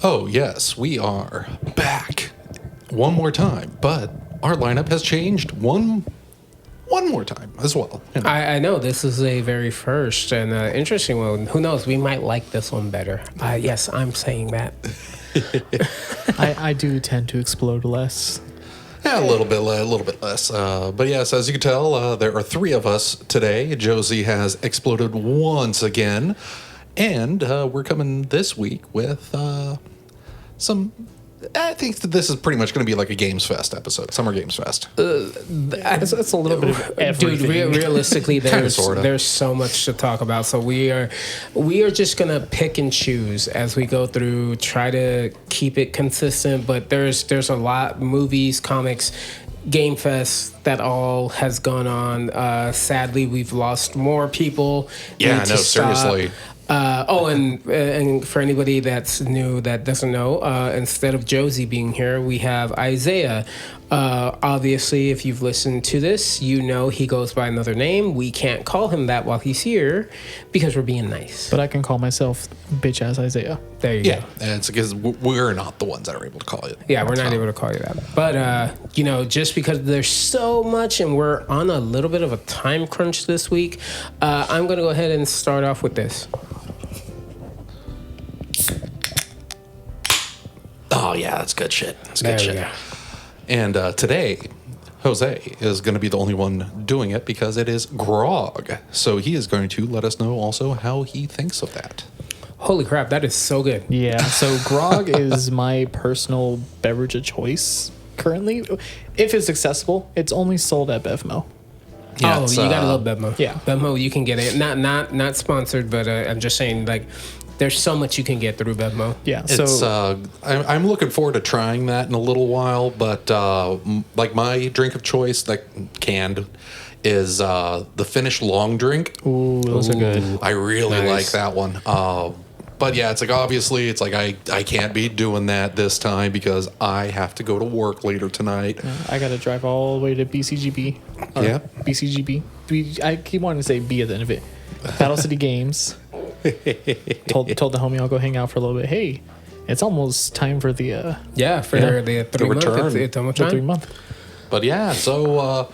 Oh, yes, we are back one more time, but our lineup has changed one more time as well. I know this is a very first and interesting one. Who knows? We might like this one better. Yes, I'm saying that. I do tend to explode less. Yeah, a little bit less. But yes, as you can tell, there are three of us today. Josie has exploded once again. And we're coming this week with some... I think that this is pretty much going to be like a Games Fest episode, Summer Games Fest. It's a little bit of everything. Dude, realistically, there's sorta. so much to talk about. So we are just gonna pick and choose as we go through. Try to keep it consistent, but there's a lot: movies, comics, Game Fest, that all has gone on. Sadly, we've lost more people. Yeah, Need no, to stop. seriously. And for anybody that's new that doesn't know, instead of Josie being here, we have Isaiah. Obviously, if you've listened to this, you know he goes by another name. We can't call him that while he's here because we're being nice. But I can call myself bitch ass Isaiah. There you Yeah, go. and it's because we're not the ones that are able to call it. Yeah, we're not able to call you that. But, just because there's so much and we're on a little bit of a time crunch this week, I'm going to go ahead and start off with this. Oh, yeah, that's good shit. That's There good we shit. go. And today, Jose is going to be the only one doing it because it is grog. So he is going to let us know also how he thinks of that. Holy crap, that is so good. Yeah, so grog is my personal beverage of choice currently. If it's accessible, it's only sold at Bevmo. Yeah, Oh, it's, you gotta love Bevmo. yeah. Bevmo, you can get it. Not sponsored, but I'm just saying, like, there's so much you can get through Bevmo. Yeah, It's, so I'm looking forward to trying that in a little while, but like my drink of choice, like canned, is the Finnish long drink. ooh, those are good. I really Nice. like that one. But yeah, it's like obviously it's like I can't be doing that this time because I have to go to work later tonight. I gotta drive all the way to BCGB. Yeah. BCGB. I keep wanting to say B at the end of it. Battle City Games. told the homie I'll go hang out for a little bit. Hey, it's almost time for the The The 3 month. return. It's almost the time. 3 month. But yeah, so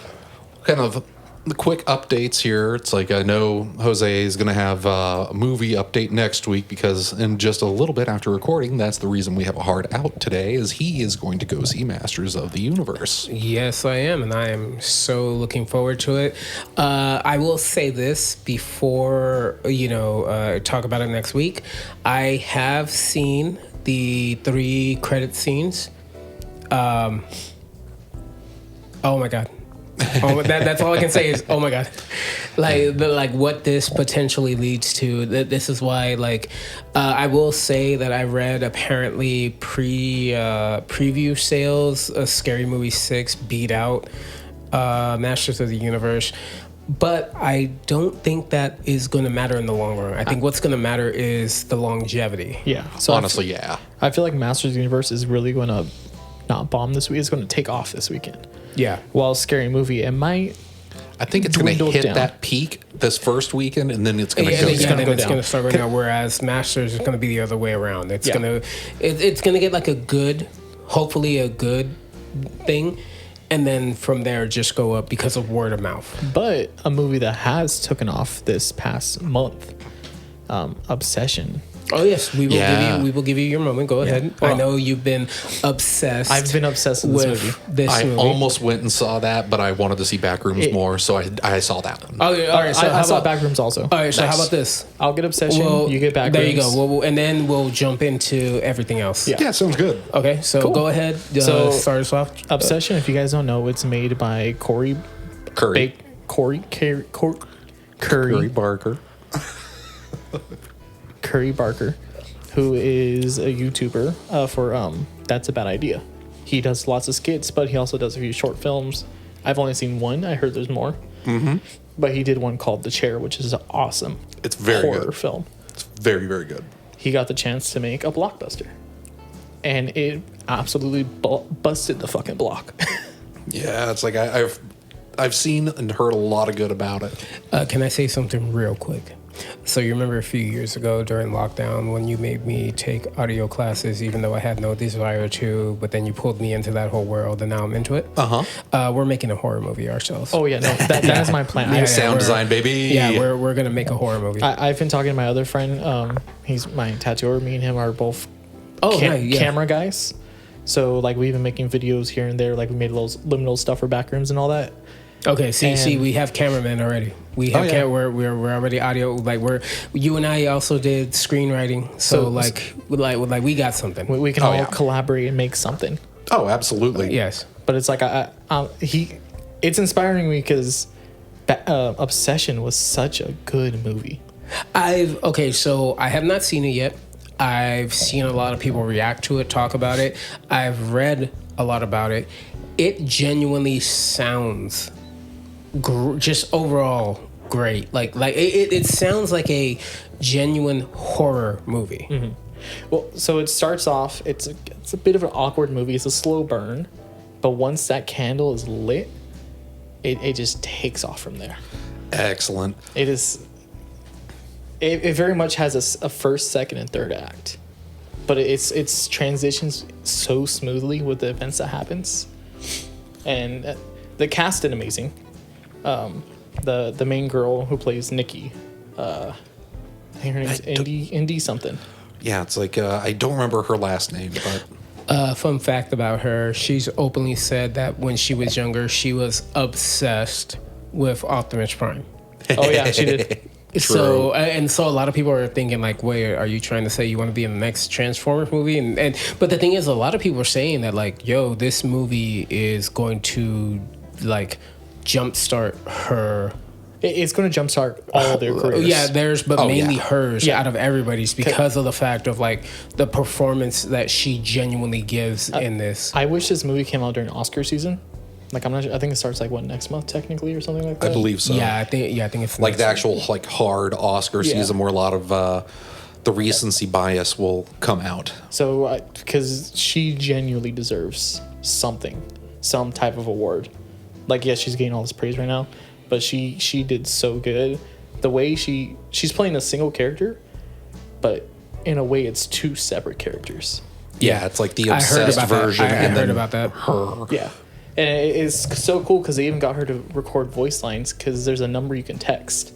kind of the quick updates here. It's like I know Jose is going to have a movie update next week because in just a little bit after recording, that's the reason we have a hard out today is he is going to go see Masters of the Universe. Yes, I am, and I am so looking forward to it. I will say this before talk about it next week. I have seen the 3 credit scenes. Oh my god. That's all I can say is, oh my god, like what this potentially leads to. This is why, I will say that I read apparently preview sales, Scary Movie 6 beat out Masters of the Universe. But I don't think that is going to matter in the long run. I think what's going to matter is the longevity. Yeah. So Honestly, yeah. I feel like Masters of the Universe is really going to not bomb this week. It's going to take off this weekend. Yeah. While Scary Movie, it might. I think it's going to dwindle hit down. that peak this first weekend, and then it's going to Yeah, go. and then go it's down. going to start right now. Whereas Masters is going to be the other way around. It's Yeah. it's going to get like hopefully a good thing, and then from there just go up because of word of mouth. But a movie that has taken off this past month, Obsession. Oh yes, we will Yeah. we will give you your moment. Go ahead. I Well, know you've been obsessed. I've been obsessed with this movie. this I movie. almost went and saw that, but I wanted to see Backrooms It- more, so I saw that one. Oh, all right. So I how saw about Backrooms also. all right? So how Nice. about this? I'll get Obsession. You get Backrooms. There you go. And then we'll jump into everything else. Yeah. Yeah, sounds good. Okay. So Cool. go ahead. So- Start us off. Obsession, if you guys don't know, it's made by Curry Barker. Curry Barker, who is a YouTuber for That's a Bad Idea. He does lots of skits, but he also does a few short films. I've only seen one. I heard there's more. Mm-hmm. But he did one called The Chair, which is an awesome It's very horror good. film. It's very, very good. He got the chance to make a blockbuster. And it absolutely busted the fucking block. Yeah, it's like I've seen and heard a lot of good about it. Can I say something real quick? So you remember a few years ago during lockdown when you made me take audio classes, even though I had no desire to, but then you pulled me into that whole world, and now I'm into it. We're making a horror movie ourselves. Oh yeah, no, that is my plan. Sound design, baby. Yeah, we're gonna make a horror movie. I've been talking to my other friend. He's my tattooer. Me and him are both Right, yeah. camera guys. So like we've been making videos here and there. Like we made little liminal stuff for backgrounds and all that. Okay, see, we have cameramen already. We have we're already audio. Like you and I also did screenwriting. So we got something. We can all collaborate and make something. Oh, absolutely. Yes, but it's like it's inspiring me because Obsession was such a good movie. So I have not seen it yet. I've seen a lot of people react to it, talk about it. I've read a lot about it. It genuinely sounds just overall great. Like it sounds like a genuine horror movie. Mm-hmm. Well, so it starts off. It's a bit of an awkward movie. It's a slow burn, but once that candle is lit, it just takes off from there. Excellent. It is. It very much has a first, second, and third act, but it's transitions so smoothly with the events that happens, and the cast did amazing. The main girl who plays Nikki, I think her name's Indy something. Yeah, it's like I don't remember her last name, but fun fact about her: she's openly said that when she was younger, she was obsessed with Optimus Prime. Oh yeah, she did. So a lot of people are thinking like, wait, are you trying to say you want to be in the next Transformers movie? But the thing is, a lot of people are saying that like, yo, this movie is going to like jumpstart her. It's going to jumpstart all their careers. Yeah, mainly hers out of everybody's because of the fact of like the performance that she genuinely gives in this. I wish this movie came out during Oscar season. Like I'm not sure, I think it starts like next month technically or something like that. I believe so. Yeah, I think it's like the actual like hard Oscar season where a lot of the recency bias will come out. So because she genuinely deserves something, some type of award. Like yes, she's getting all this praise right now, but she did so good. The way she's playing a single character, but in a way it's two separate characters. Yeah, it's like the obsessed version. I heard about that. Her. Yeah. And it is so cool because they even got her to record voice lines because there's a number you can text.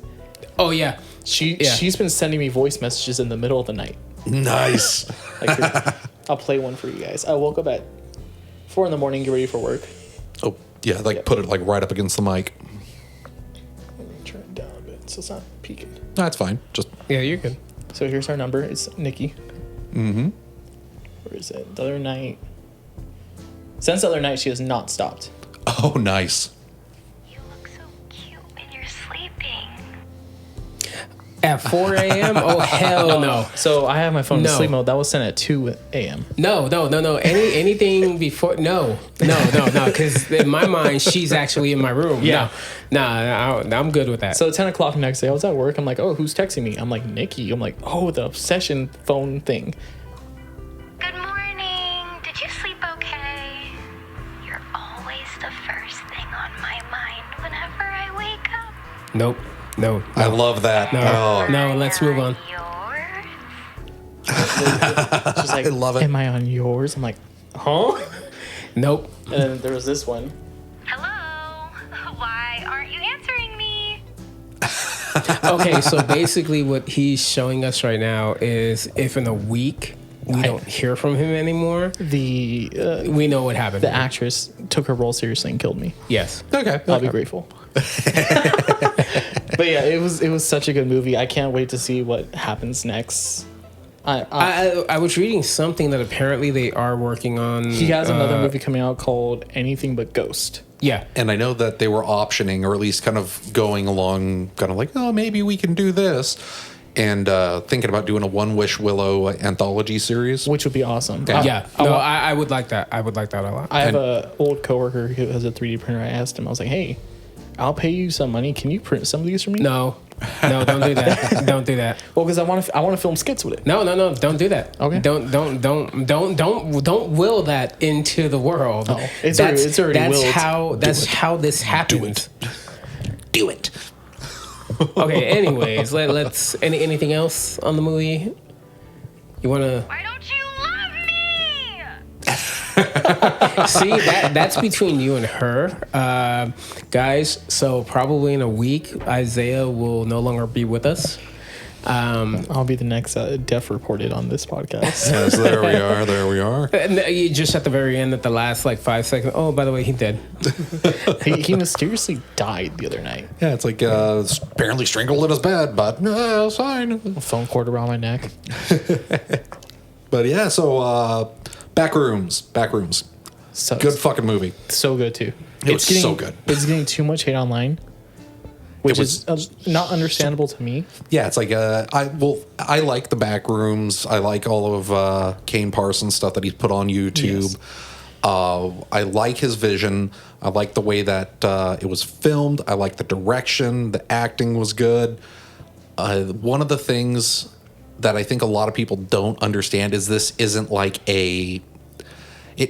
Oh, yeah. She's been sending me voice messages in the middle of the night. Nice. I'll play one for you guys. I woke up at 4 a.m, get ready for work. Oh, yeah, put it like right up against the mic. Let me turn it down a bit so it's not peaking. No, that's fine. Yeah, you're good. So here's our number. It's Nikki. Mm-hmm. Where is it? The other night. Since the other night, she has not stopped. Oh, nice. You look so cute when you're sleeping. At 4 a.m.? Oh, hell no. So I have my phone in sleep mode. That was sent at 2 a.m. No. Anything before? No. Because in my mind, she's actually in my room. Yeah. No, I'm good with that. So at 10 o'clock the next day, I was at work. I'm like, oh, who's texting me? I'm like, Nikki. I'm like, oh, the Obsession phone thing. Good morning. Did you sleep okay? You're always the first thing on my mind whenever I wake up. Nope. No. I love that. No, let's move on. She's like, I love it. Am I on yours? I'm like, huh? Nope. And then there was this one. Hello? Why aren't you answering me? Okay, so basically what he's showing us right now is if in a week we don't hear from him anymore, we know what happened. The actress took her role seriously and killed me. Yes. Okay. I'll be grateful. But yeah, it was such a good movie. I can't wait to see what happens next. I was reading something that apparently they are working on. He has another movie coming out called Anything But Ghost. Yeah. And I know that they were optioning, or at least kind of going along, kind of like, oh, maybe we can do this. And thinking about doing a One Wish Willow anthology series. Which would be awesome. I would like that. I would like that a lot. I have an old coworker who has a 3D printer. I asked him, I was like, hey, I'll pay you some money. Can you print some of these for me? No, don't do that. Don't do that. Well, because I want to film skits with it. No, don't do that. Okay. Don't will that into the world. Oh, it's already willed. That's how this happened. Do it. Okay. Anyways, let's. Anything else on the movie? You wanna Why don't you love me? see that's between you and her, guys. So probably in a week, Isaiah will no longer be with us. I'll be the next death reported on this podcast. Yes, there we are. And you just at the very end, at the last like 5 seconds. Oh, by the way, he dead. he mysteriously died the other night. Yeah, it's like apparently strangled in his bed, but no, it's fine. A phone cord around my neck. But yeah, so Backrooms. So Good fucking movie. So good too. It was so good. It's getting too much hate online, which is not understandable to me. Yeah, it's like I like the Backrooms. I like all of Kane Parsons stuff that he's put on YouTube. Yes. I like his vision. I like the way that it was filmed. I like the direction. The acting was good. One of the things that I think a lot of people don't understand is this isn't like it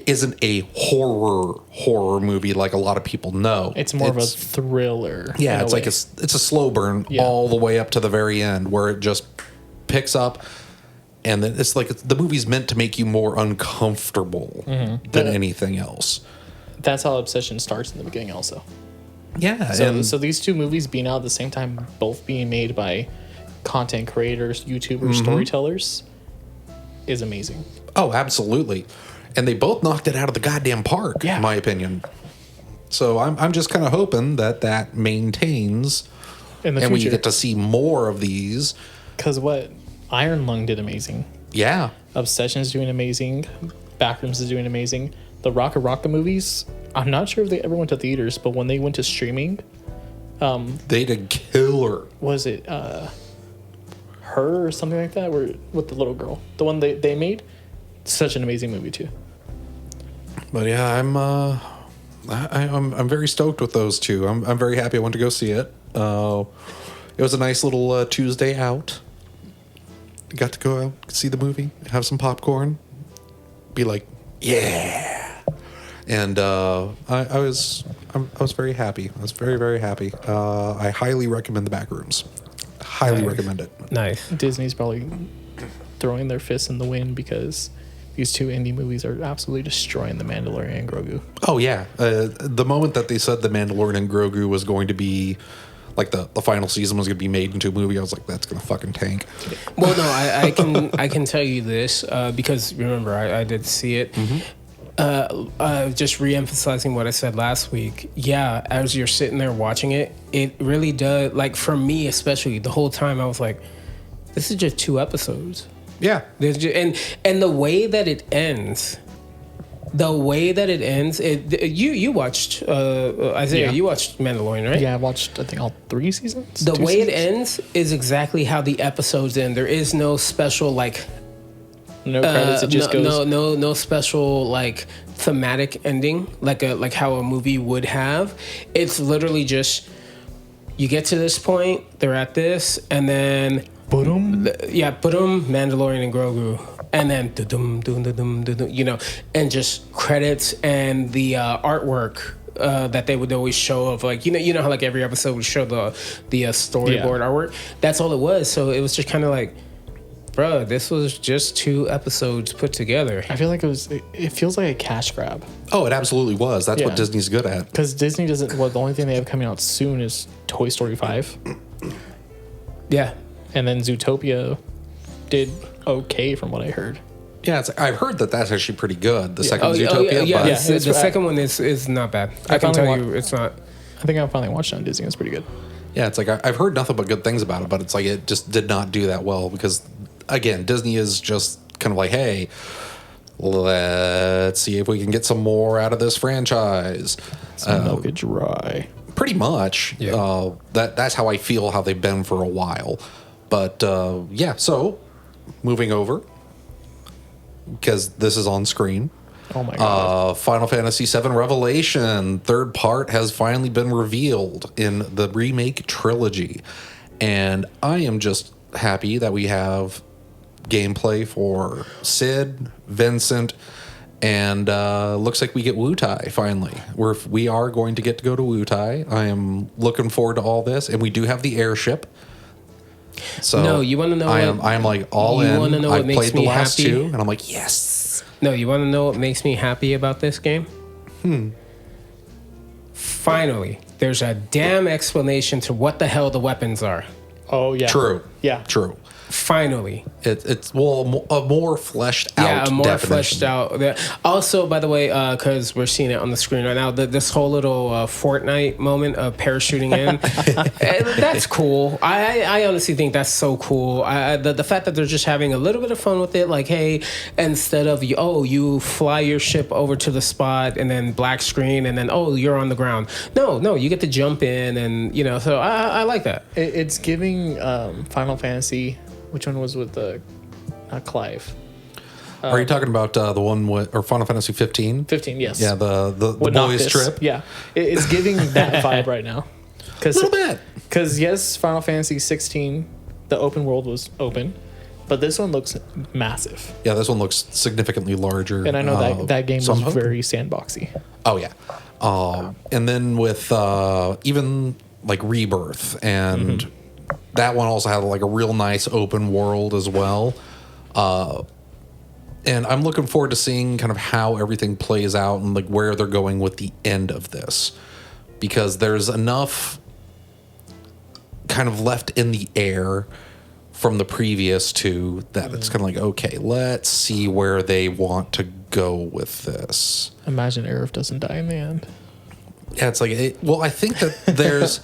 isn't a horror movie like a lot of people know. It's more of a thriller. Yeah, it's like it's a slow burn all the way up to the very end where it just picks up, and then it's like the movie's meant to make you more uncomfortable than anything else. That's how Obsession starts in the beginning also. Yeah, So these two movies being out at the same time, both being made by content creators, YouTubers, storytellers, is amazing. oh, absolutely. And they both knocked it out of the goddamn park, Yeah. in my opinion. So I'm just kind of hoping that maintains, In the and we future. get to see more of these. Because what Iron Lung did amazing. Yeah, Obsession's doing amazing. Backrooms is doing amazing. The Rocka movies, I'm not sure if they ever went to theaters, but when they went to streaming, they did killer. was it Her or something like that? Where with the little girl, the one they made, such an amazing movie too. But yeah, I'm very stoked with those two. I'm very happy I went to go see it. It was a nice little Tuesday out. Got to go out, see the movie, have some popcorn, be like, yeah. And I was very happy. I was very, very happy. I highly recommend the Backrooms. Highly recommend it. Nice. Disney's probably throwing their fists in the wind because these two indie movies are absolutely destroying The Mandalorian and Grogu. Oh yeah, the moment that they said the Mandalorian and Grogu was going to be like the final season was going to be made into a movie, I was like, that's going to fucking tank. Well, no, I can tell you this because remember I did see it. Just re-emphasizing what I said last week. Yeah, as you're sitting there watching it, it really does. Like for me, especially the whole time, I was like, "This is just 2 episodes." Yeah, There's just, and the way that it ends. You watched Isaiah. Yeah. You watched Mandalorian, right? Yeah, I watched I think all 3 seasons. The 2 way it seasons? ends is exactly how the episodes end. There is no special like No credits. It just goes. no special like thematic ending like how a movie would have. It's literally just you get to this point, they're at this, and then Boom. Mandalorian and Grogu, and then dum dum dum dum, you know, and just credits and the artwork. That they would always show of like you know how like every episode would show the storyboard artwork. That's all it was. So it was just kind of like, bro, this was just 2 episodes put together. I feel like it feels like a cash grab Oh, it absolutely was. That's Yeah. what Disney's good at. because Disney doesn't. Well, the only thing they have coming out soon is Toy Story 5, Yeah. and then Zootopia did okay from what I heard. Yeah, I've heard that that's actually pretty good. The second Oh, Zootopia. yeah. but Yeah, The it's- second one is not bad. I can finally tell you, it's not. I think I finally watched it on Disney. It's pretty good. yeah, it's like I've heard nothing but good things about it, but it's like it just did not do that well because, again, Disney is just kind of like, hey, let's see if we can get some more out of this franchise. Milk it dry. Pretty much. Yeah. That's how I feel how they've been for a while. But yeah, so moving over because this is on screen. Oh my god. Final Fantasy VII Revelation, 3rd part, has finally been revealed in the remake trilogy. And I am just happy that we have gameplay for Sid, Vincent, And looks like we get Wutai finally. We are going to get to go to Wutai. I am looking forward to all this, and we do have the airship. So No, you want to know? I am like all you in. wanna know what I makes played the me last happy? two, and I'm like, yes. No, you want to know what makes me happy about this game? Finally, there's a damn explanation to what the hell the weapons are. Oh yeah. True. Yeah. True. Finally. It's a more fleshed out. Yeah, a more definition. fleshed out. Also, by the way, because we're seeing it on the screen right now, this whole little Fortnite moment of parachuting in, that's cool. I honestly think that's so cool. The fact that they're just having a little bit of fun with it, like, hey, instead of you fly your ship over to the spot and then black screen and then you're on the ground. No, you get to jump in and So I like that. It's giving Final Fantasy. Which one was with not Clive? Are you talking about the one with or Final Fantasy 15? 15, yes. Yeah, the With boys Noctis. trip. Yeah, it's giving that vibe right now. A little bit. Because yes, Final Fantasy 16, the open world was open, but this one looks massive. Yeah, this one looks significantly larger. And I know that game so was I'm hoping- very sandboxy. Oh yeah, and then with even like Rebirth, and that one also had like a real nice open world as well. And I'm looking forward to seeing kind of how everything plays out and like where they're going with the end of this, because there's enough kind of left in the air from the previous two that it's kind of like, okay, let's see where they want to go with this. Imagine Aerith doesn't die in the end. Yeah, it's like, I think that there's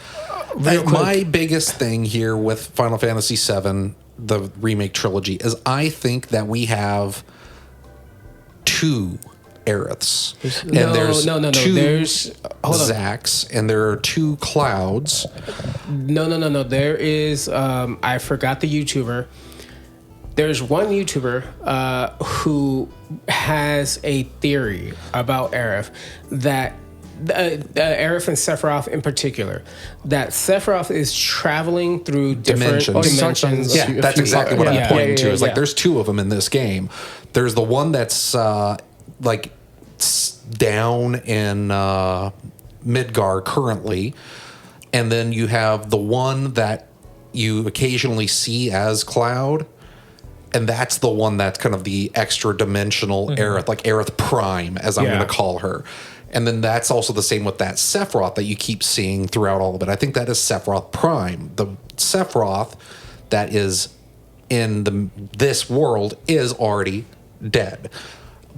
my biggest thing here with Final Fantasy VII, the remake trilogy, is I think that we have two Aeriths. There's no. two There's hold on. Zacks, and there are two Clouds. No. There is. I forgot the YouTuber. There's one YouTuber who has a theory about Aerith that. Aerith and Sephiroth in particular, that Sephiroth is traveling through different dimensions. Yeah, that's exactly what I'm pointing to. Is like yeah. there's two of them in this game. There's the one that's like down in Midgar currently, and then you have the one that you occasionally see as Cloud, and that's the one that's kind of the extra dimensional Aerith, like Aerith Prime, as I'm going to call her. And then that's also the same with that Sephiroth that you keep seeing throughout all of it. I think that is Sephiroth Prime. The Sephiroth that is in this world is already dead.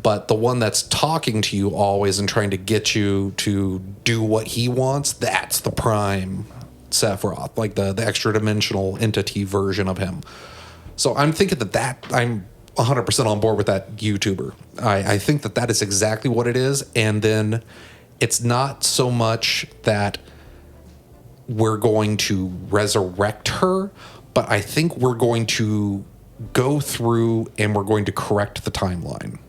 But the one that's talking to you always and trying to get you to do what he wants, that's the Prime Sephiroth, like the extra dimensional entity version of him. So I'm thinking that I'm 100% on board with that YouTuber. I think that is exactly what it is. And then it's not so much that we're going to resurrect her, but I think we're going to go through and we're going to correct the timeline.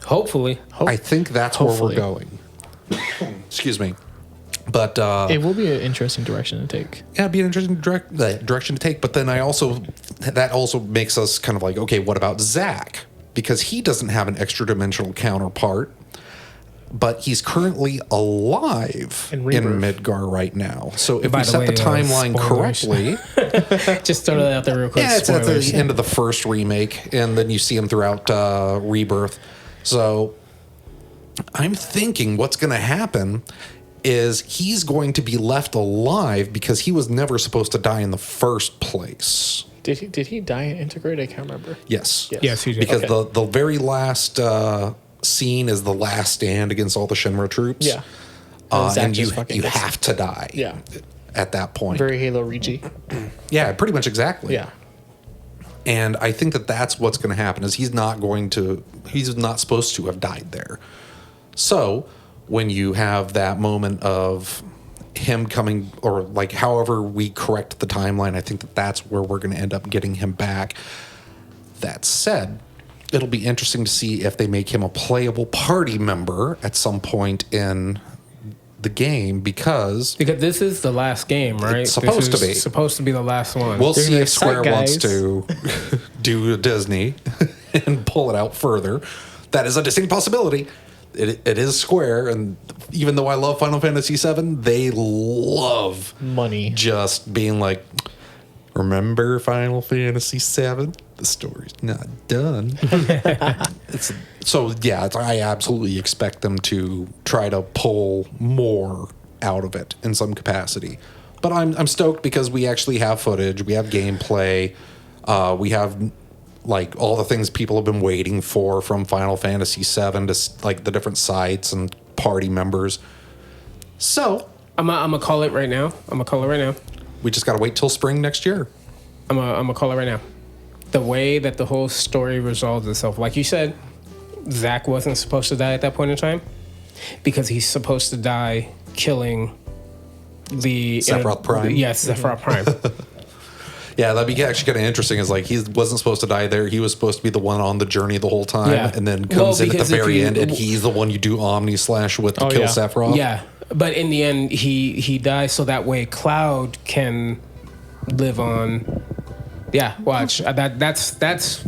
Hopefully. I think that's where we're going. Excuse me. But It will be an interesting direction to take. yeah, it'd be an interesting direction to take. But then that also makes us kind of like, okay, what about Zack? Because he doesn't have an extra dimensional counterpart, but he's currently alive in Midgar right now. So if By we the set way, the timeline spoilers. correctly, Just throw that out there real quick. yeah, it's at Spoilers. the end of the first remake, and then you see him throughout Rebirth. So I'm thinking what's going to happen is he's going to be left alive because he was never supposed to die in the first place. Did he die in Integrate? I can't remember. Yes. Yes, he did. Because Okay. the very last scene is the last stand against all the Shinra troops. Yeah. Zack And you just fucking gets- have to die. Yeah. At that point. Very Halo Regi. Yeah, pretty much exactly. Yeah. And I think that's what's going to happen is he's not supposed to have died there. So when you have that moment of him coming, or like however we correct the timeline, I think that's where we're going to end up getting him back. That said, it'll be interesting to see if they make him a playable party member at some point in the game because this is the last game, right? It's supposed to be. Supposed to be the last one. we'll see They're if Square like, wants "Guys." to do Disney and pull it out further. that is a distinct possibility. It is Square, and even though I love Final Fantasy VII, they love Money. just being like, remember Final Fantasy VII? The story's not done. I absolutely expect them to try to pull more out of it in some capacity. But I'm stoked because we actually have footage, we have gameplay, we have like all the things people have been waiting for from Final Fantasy VII to like the different sites and party members. So I'm gonna call it right now. We just gotta wait till spring next year. I'm gonna call it right now. The way that the whole story resolves itself, like you said, Zack wasn't supposed to die at that point in time because he's supposed to die killing the Sephiroth Prime. Yes, Sephiroth Prime. Yeah, that'd be actually kind of interesting. Is like he wasn't supposed to die there. He was supposed to be the one on the journey the whole time, and then comes in at the very end, and he's the one you do Omni/slash with to kill Sephiroth. Yeah, but in the end, he dies so that way Cloud can live on. Yeah, watch that's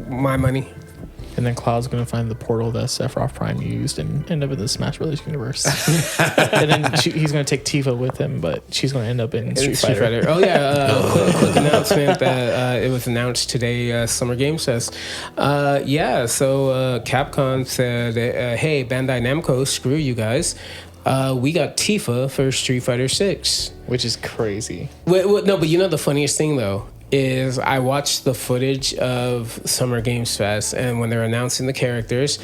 my money. And then Cloud's going to find the portal that Sephiroth Prime used and end up in the Smash Brothers universe. And then he's going to take Tifa with him, but she's going to end up in Street Fighter. Oh, yeah. Quick announcement that it was announced today, Summer Games Fest. So Capcom said, hey, Bandai Namco, screw you guys. We got Tifa for Street Fighter 6. Which is crazy. No, but you know the funniest thing, though? Is I watched the footage of Summer Games Fest, and when they're announcing the characters,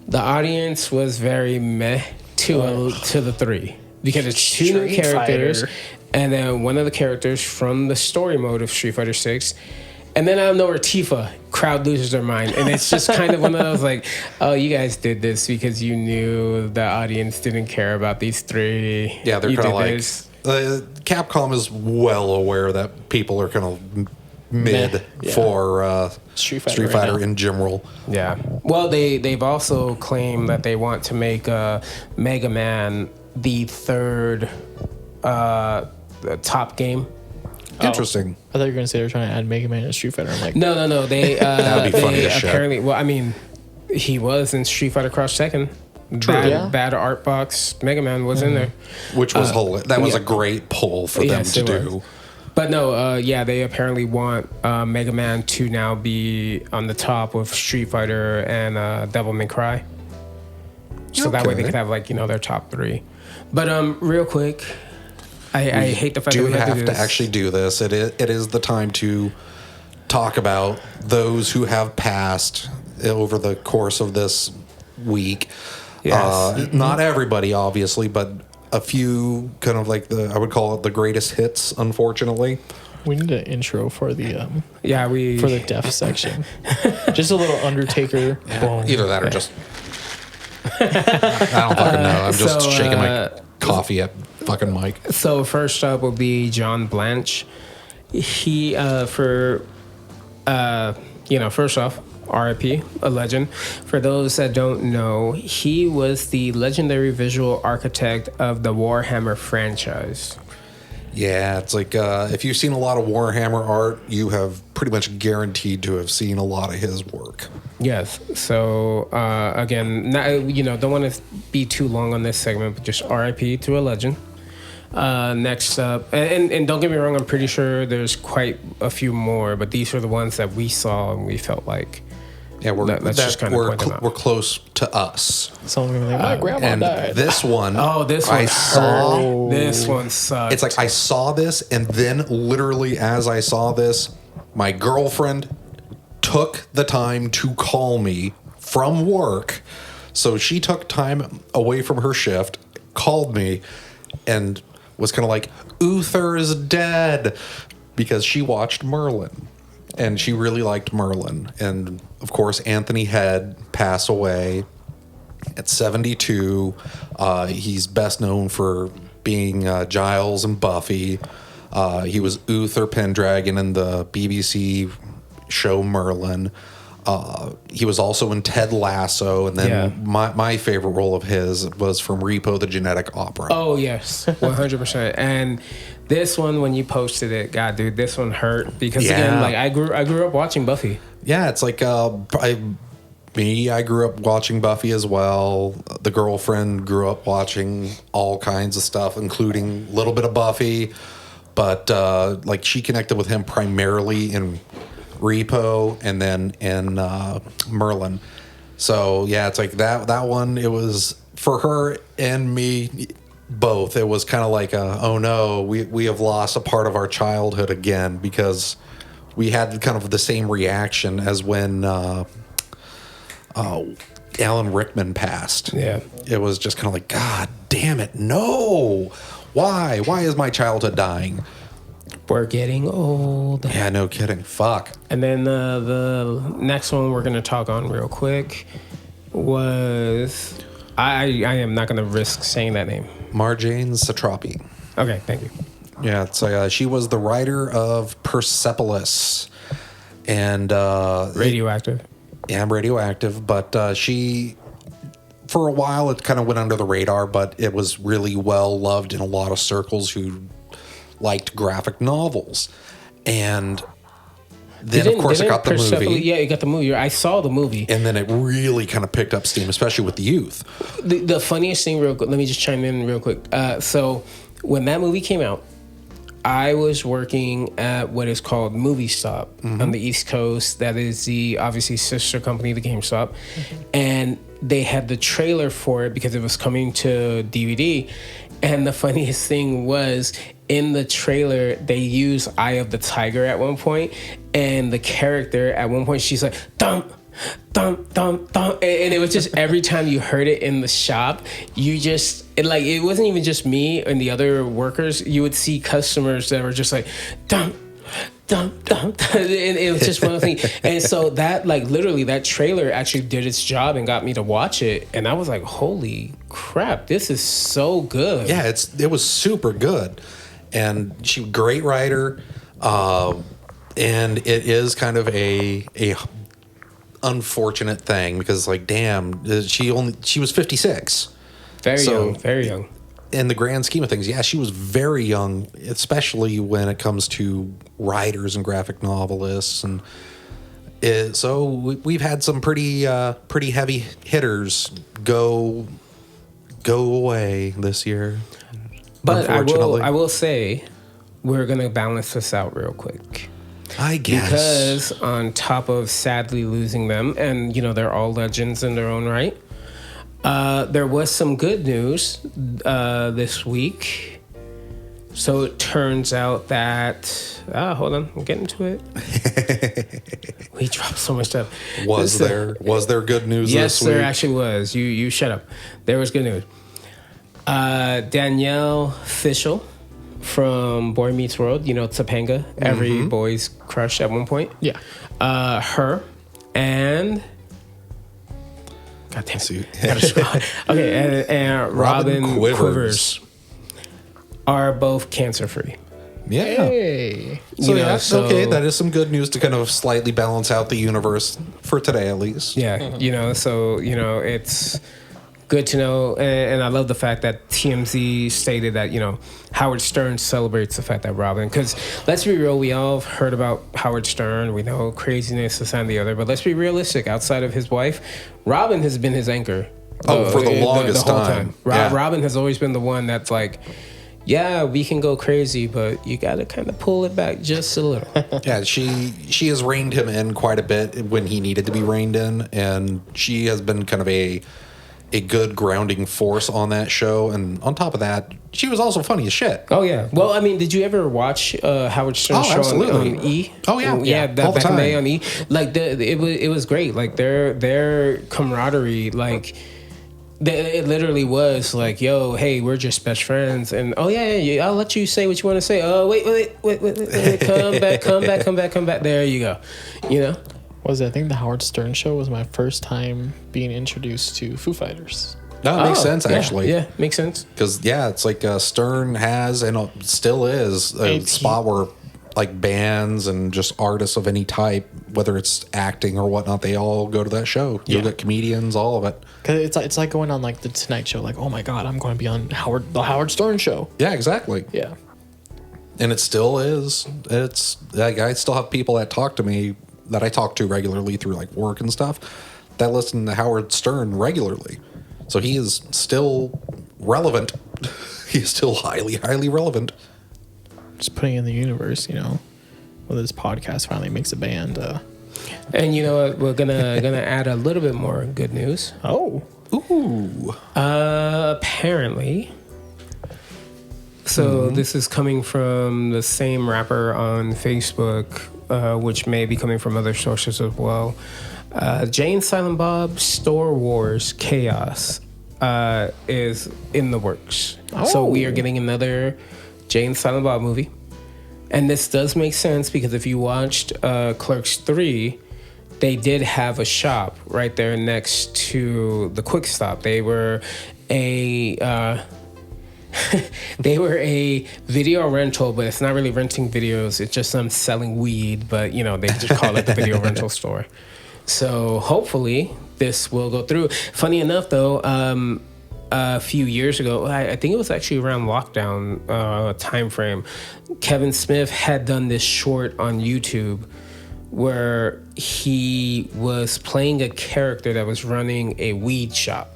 the audience was very meh to the 3 because it's 2 new characters, and then one of the characters from the story mode of Street Fighter 6, and then out of nowhere, Tifa, crowd loses their mind, and it's just kind of one of those like, oh, you guys did this because you knew the audience didn't care about these 3. Yeah, they're kind of like. Capcom is well aware that people are kind of mid for Street Fighter right in general. Yeah. Well, they've also claimed that they want to make Mega Man the 3rd top game. Interesting. I thought you were going to say they're trying to add Mega Man to Street Fighter. I'm like, no. They that would be funny as shit. Apparently, well, I mean, he was in Street Fighter Cross Tekken. Bad art box. Mega Man was in there, which was hilarious. That was a great pull for them to do. But no, they apparently want Mega Man to now be on the top of Street Fighter and Devil May Cry. So that way they could have their top 3. But real quick, I hate the fact that we have to actually do this. It is the time to talk about those who have passed over the course of this week. Yes. Not everybody, obviously, but a few kind of like I would call it the greatest hits, unfortunately. We need an intro for the for the death section. Just a little Undertaker. Yeah. Either that or just I don't fucking know. I'm just shaking my coffee at fucking Mike. So first up will be John Blanche. He first off, RIP, a legend. For those that don't know, he was the legendary visual architect of the Warhammer franchise. Yeah, it's like if you've seen a lot of Warhammer art, you have pretty much guaranteed to have seen a lot of his work. Yes. So again, don't want to be too long on this segment, but just RIP to a legend. Next up, and don't get me wrong, I'm pretty sure there's quite a few more, but these are the ones that we saw and we felt like. Yeah, we're close to us. Someone like, my grandma died. This one, this one sucked. It's like I saw this, and then literally as I saw this, my girlfriend took the time to call me from work. So she took time away from her shift, called me, and was kind of like, Uther's dead, because she watched Merlin. And she really liked Merlin. And, of course, Anthony Head passed away at 72. He's best known for being Giles and Buffy. He was Uther Pendragon in the BBC show Merlin. He was also in Ted Lasso. And then my favorite role of his was from Repo the Genetic Opera. Oh, yes, 100%. And this one, when you posted it, God, dude, this one hurt because again, like I grew up watching Buffy. Yeah, it's like me, I grew up watching Buffy as well. The girlfriend grew up watching all kinds of stuff, including a little bit of Buffy. But like she connected with him primarily in Repo and then in Merlin. So yeah, it's like that one. It was for her and me both. It was kind of like oh no, we have lost a part of our childhood again, because we had kind of the same reaction as when Alan Rickman passed. Yeah. It was just kind of like, God damn it, no. Why is my childhood dying? We're getting old. Yeah, no kidding. Fuck. And then the next one we're going to talk on real quick was... I am not going to risk saying that name. Marjane Satrapi. Okay, thank you. Yeah, so she was the writer of Persepolis. And... Radioactive. Yeah, Radioactive. But she... For a while, it kind of went under the radar, but it was really well loved in a lot of circles who liked graphic novels. And then, of course, it got the movie. Yeah, it got the movie. I saw the movie. And then it really kind of picked up steam, especially with the youth. The funniest thing, real quick, let me just chime in real quick. So when that movie came out, I was working at what is called Movie Stop on the East Coast. That is the, obviously, sister company to GameStop. And they had the trailer for it because it was coming to DVD. And the funniest thing was, in the trailer, they use Eye of the Tiger at one point. And the character, at one point, she's like, thump, thump, thump, thump. And it was just, every time you heard it in the shop, you just, it wasn't even just me and the other workers. You would see customers that were just like, thump, thump, thump. And it was just one of the things. And so that, literally, that trailer actually did its job and got me to watch it. And I was like, holy crap, this is so good. Yeah, it was super good. And she, great writer. And it is kind of a unfortunate thing, because damn, she was 56. Very young. In the grand scheme of things, yeah, she was very young, especially when it comes to writers and graphic novelists. And so we've had some pretty heavy hitters go away this year. But I will say, we're gonna balance this out real quick. I guess. Because on top of sadly losing them, and they're all legends in their own right, there was some good news this week. So it turns out that... hold on, I'm getting to it. We dropped so much stuff. Was there good news yes, this week? Yes, there actually was. You shut up. There was good news. Danielle Fishel from Boy Meets World, Topanga, every boy's crush at one point. Yeah. Her and... God damn it. Okay, and Robin Quivers are both cancer-free. Yeah. Hey. So okay, that is some good news to kind of slightly balance out the universe for today, at least. Yeah, it's good to know. And I love the fact that TMZ stated that, Howard Stern celebrates the fact that Robin, because let's be real, we all have heard about Howard Stern. We know craziness, this and the other, but let's be realistic. Outside of his wife, Robin has been his anchor. For the longest the whole time. Robin has always been the one that's like, yeah, we can go crazy, but you got to kind of pull it back just a little. Yeah, she has reined him in quite a bit when he needed to be reined in, and she has been kind of a good grounding force on that show. And on top of that, she was also funny as shit. Oh, yeah. Well, I mean, did you ever watch Howard Stern's show on E? Oh, yeah. Yeah, all the back in time. the day on E. It was great. Their camaraderie, it literally was like, yo, hey, we're just best friends. And, oh, yeah, I'll let you say what you want to say. Oh, wait. Come back. There you go. I think the Howard Stern show was my first time being introduced to Foo Fighters. No, it makes sense, actually. Yeah, makes sense. Because, it's like Stern has, and still is, a spot where bands and just artists of any type, whether it's acting or whatnot, they all go to that show. You'll get comedians, all of it. Because it's like going on the Tonight Show. Oh my God, I'm going to be on the Howard Stern show. Yeah, exactly. Yeah. And it still is. It's I still have people that talk to me, that I talk to regularly through work and stuff, that listen to Howard Stern regularly. So he is still relevant. He is still highly, highly relevant. Just putting in the universe, you know, when this podcast finally makes a band. And you know what? We're gonna add a little bit more good news. Oh. Ooh. Apparently. So this is coming from the same rapper on Facebook, which may be coming from other sources as well. Jay and Silent Bob Star Wars Chaos is in the works. So we are getting another Jay and Silent Bob movie. And this does make sense because if you watched Clerks 3, they did have a shop right there next to the Quick Stop. They were a they were a video rental, but it's not really renting videos. It's just them selling weed, but you know, they just call it the video rental store. So hopefully this will go through. Funny enough, though, a few years ago, I think it was actually around lockdown time frame, Kevin Smith had done this short on YouTube where he was playing a character that was running a weed shop.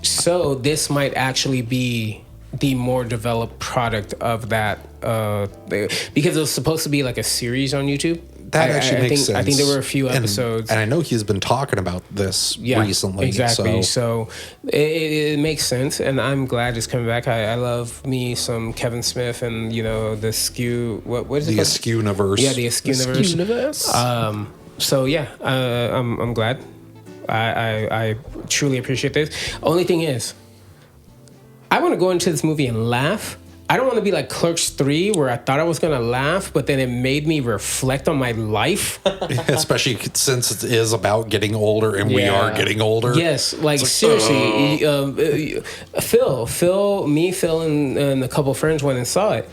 So this might actually be the more developed product of that, because it was supposed to be like a series on YouTube. That actually makes sense. I think there were a few episodes. And I know he's been talking about this recently. Exactly. So it makes sense. And I'm glad it's coming back. I love me some Kevin Smith and, you know, the Askew. What is it? The Askew-niverse. Yeah, the Askew-niverse. So, yeah, I'm glad. I truly appreciate this. Only thing is, I want to go into this movie and laugh. I don't want to be like Clerks 3 where I thought I was going to laugh, but then it made me reflect on my life. Especially since it is about getting older and we are getting older. Yes, like seriously. Phil, and a couple of friends went and saw it.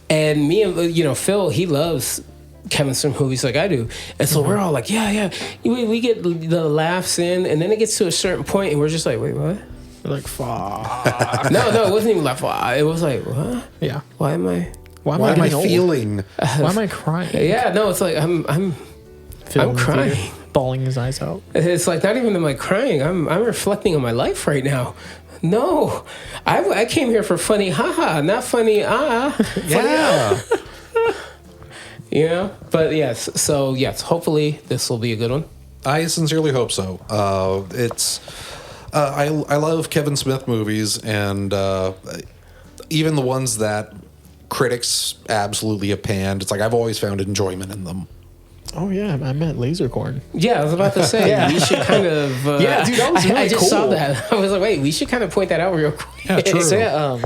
And me and, you know, Phil, he loves Kevin Smith movies like I do. And so we're all like, yeah. We get the laughs in, and then it gets to a certain point and we're just like, wait, what? Like, fuck. No, it wasn't even like, it was like, what? Yeah. Why am I feeling? Why am I crying? Yeah, no, it's like I'm crying, bawling his eyes out. It's like not even am I crying. I'm reflecting on my life right now. No, I came here for funny, haha, not funny, Yeah. You know, but yes. So yes, hopefully this will be a good one. I sincerely hope so. I love Kevin Smith movies, and even the ones that critics absolutely have panned. It's like I've always found enjoyment in them. Oh yeah, I meant Lasercorn. Yeah, I was about to say we should kind of. Yeah, dude, that was really I just cool. saw that. I was like, wait, we should kind of point that out real quick. Yeah, true. So yeah,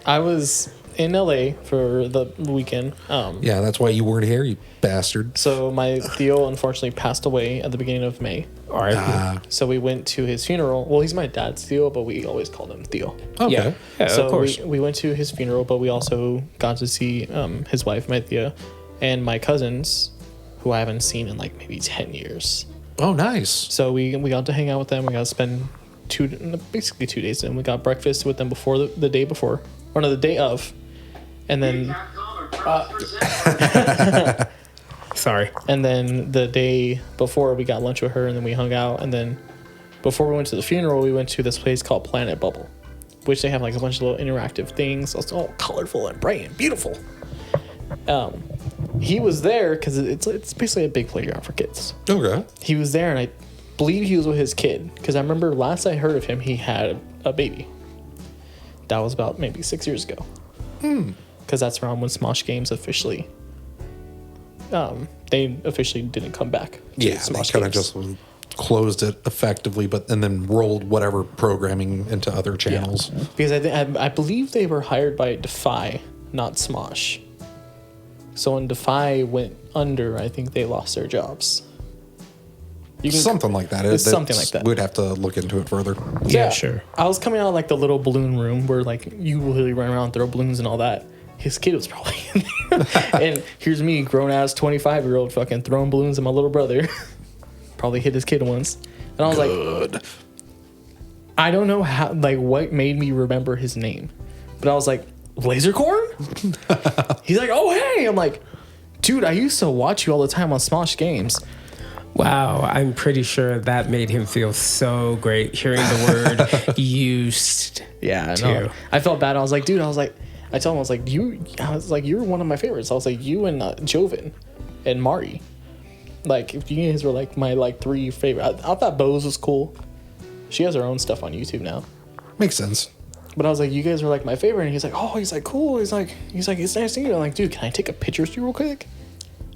I was in LA for the weekend. Yeah, that's why you weren't here, you bastard. So my Theo unfortunately passed away at the beginning of May. All right. So we went to his funeral. Well, he's my dad's Theo, but we always called him Theo. Okay. Yeah, So of course. we went to his funeral, but we also got to see his wife, my Thea, and my cousins, who I haven't seen in like maybe 10 years. Oh, nice. So we got to hang out with them. We got to spend basically 2 days, and we got breakfast with them before the day before, or no, the day of, and then. Sorry. And then the day before, we got lunch with her, and then we hung out. And then before we went to the funeral, we went to this place called Planet Bubble, which they have like a bunch of little interactive things. It's all colorful and bright and beautiful. He was there because it's basically a big playground for kids. Okay. He was there, and I believe he was with his kid, because I remember last I heard of him, he had a baby. That was about maybe 6 years ago. Because that's around when Smosh Games officially... they officially didn't come back. Yeah, they kind of just closed it effectively, and then rolled whatever programming into other channels. Yeah. Because I believe they were hired by Defy, not Smosh. So when Defy went under, I think they lost their jobs. Something like that. It's something like that. We'd have to look into it further. Yeah, sure. I was coming out of like the little balloon room where like you really run around, throw balloons and all that. His kid was probably in there. And here's me, grown ass 25-year-old, fucking throwing balloons at my little brother. Probably hit his kid once. And I was like, I don't know how, like, what made me remember his name. But I was like, Lasercorn? He's like, oh, hey. I'm like, dude, I used to watch you all the time on Smosh Games. Wow, I'm pretty sure that made him feel so great hearing the word used. Yeah, too. no. I felt bad. I was like, dude, I told him, I was like, you're one of my favorites. I was like, you and Joven and Mari. Like, if you guys were like my like 3 favorite. I thought Bose was cool. She has her own stuff on YouTube now. Makes sense. But I was like, you guys were like my favorite. And he's like, oh, he's like, cool. He's like, it's nice to meet you. I'm like, dude, can I take a picture with you real quick?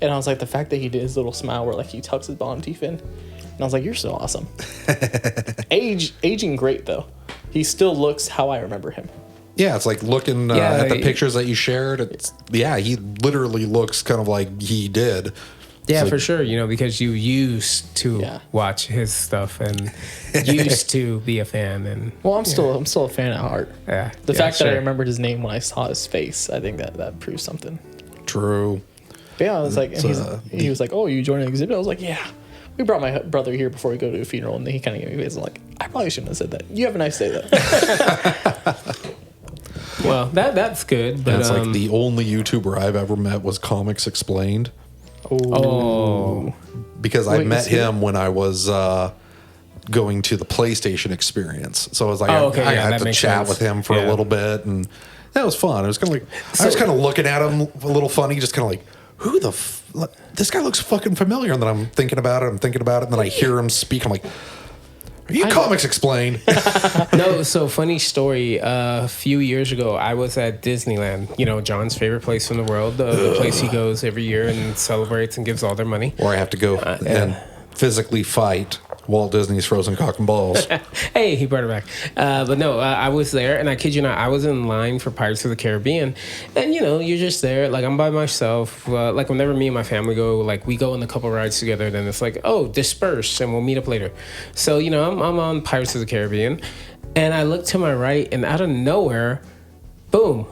And I was like, the fact that he did his little smile where like he tucks his bottom teeth in. And I was like, you're so awesome. Aging great though. He still looks how I remember him. Yeah, it's like looking at the pictures that you shared. He literally looks kind of like he did. Yeah, like, for sure. You know, because you used to watch his stuff and used to be a fan. And well, I'm still a fan at heart. Yeah. The fact that I remembered his name when I saw his face, I think that proves something. True. But yeah, I was like, he was like, oh, you joined an exhibit? I was like, yeah. We brought my brother here before we go to a funeral, and then he kind of gave me a face. I'm like, I probably shouldn't have said that. You have a nice day though. Well, that's good. But it's like the only YouTuber I've ever met was Comics Explained. Oh. Because I met him when I was going to the PlayStation experience. So I was like, I had to chat with him for a little bit, and that was fun. It was kind of like, I was kind of looking at him a little funny, just kind of like, who the this guy looks fucking familiar. And then I'm thinking about it, and then I hear him speak. I'm like, are you Comics Explained? No, so funny story. A few years ago, I was at Disneyland, you know, John's favorite place in the world, the place he goes every year and celebrates and gives all their money. Or I have to go and physically fight Walt Disney's Frozen Cock and Balls. Hey, he brought it back. But no, I was there, and I kid you not, I was in line for Pirates of the Caribbean. And, you know, you're just there. Like, I'm by myself. Like, whenever me and my family go, like, we go on a couple rides together, then it's like, oh, disperse, and we'll meet up later. So, you know, I'm on Pirates of the Caribbean, and I look to my right, and out of nowhere, boom,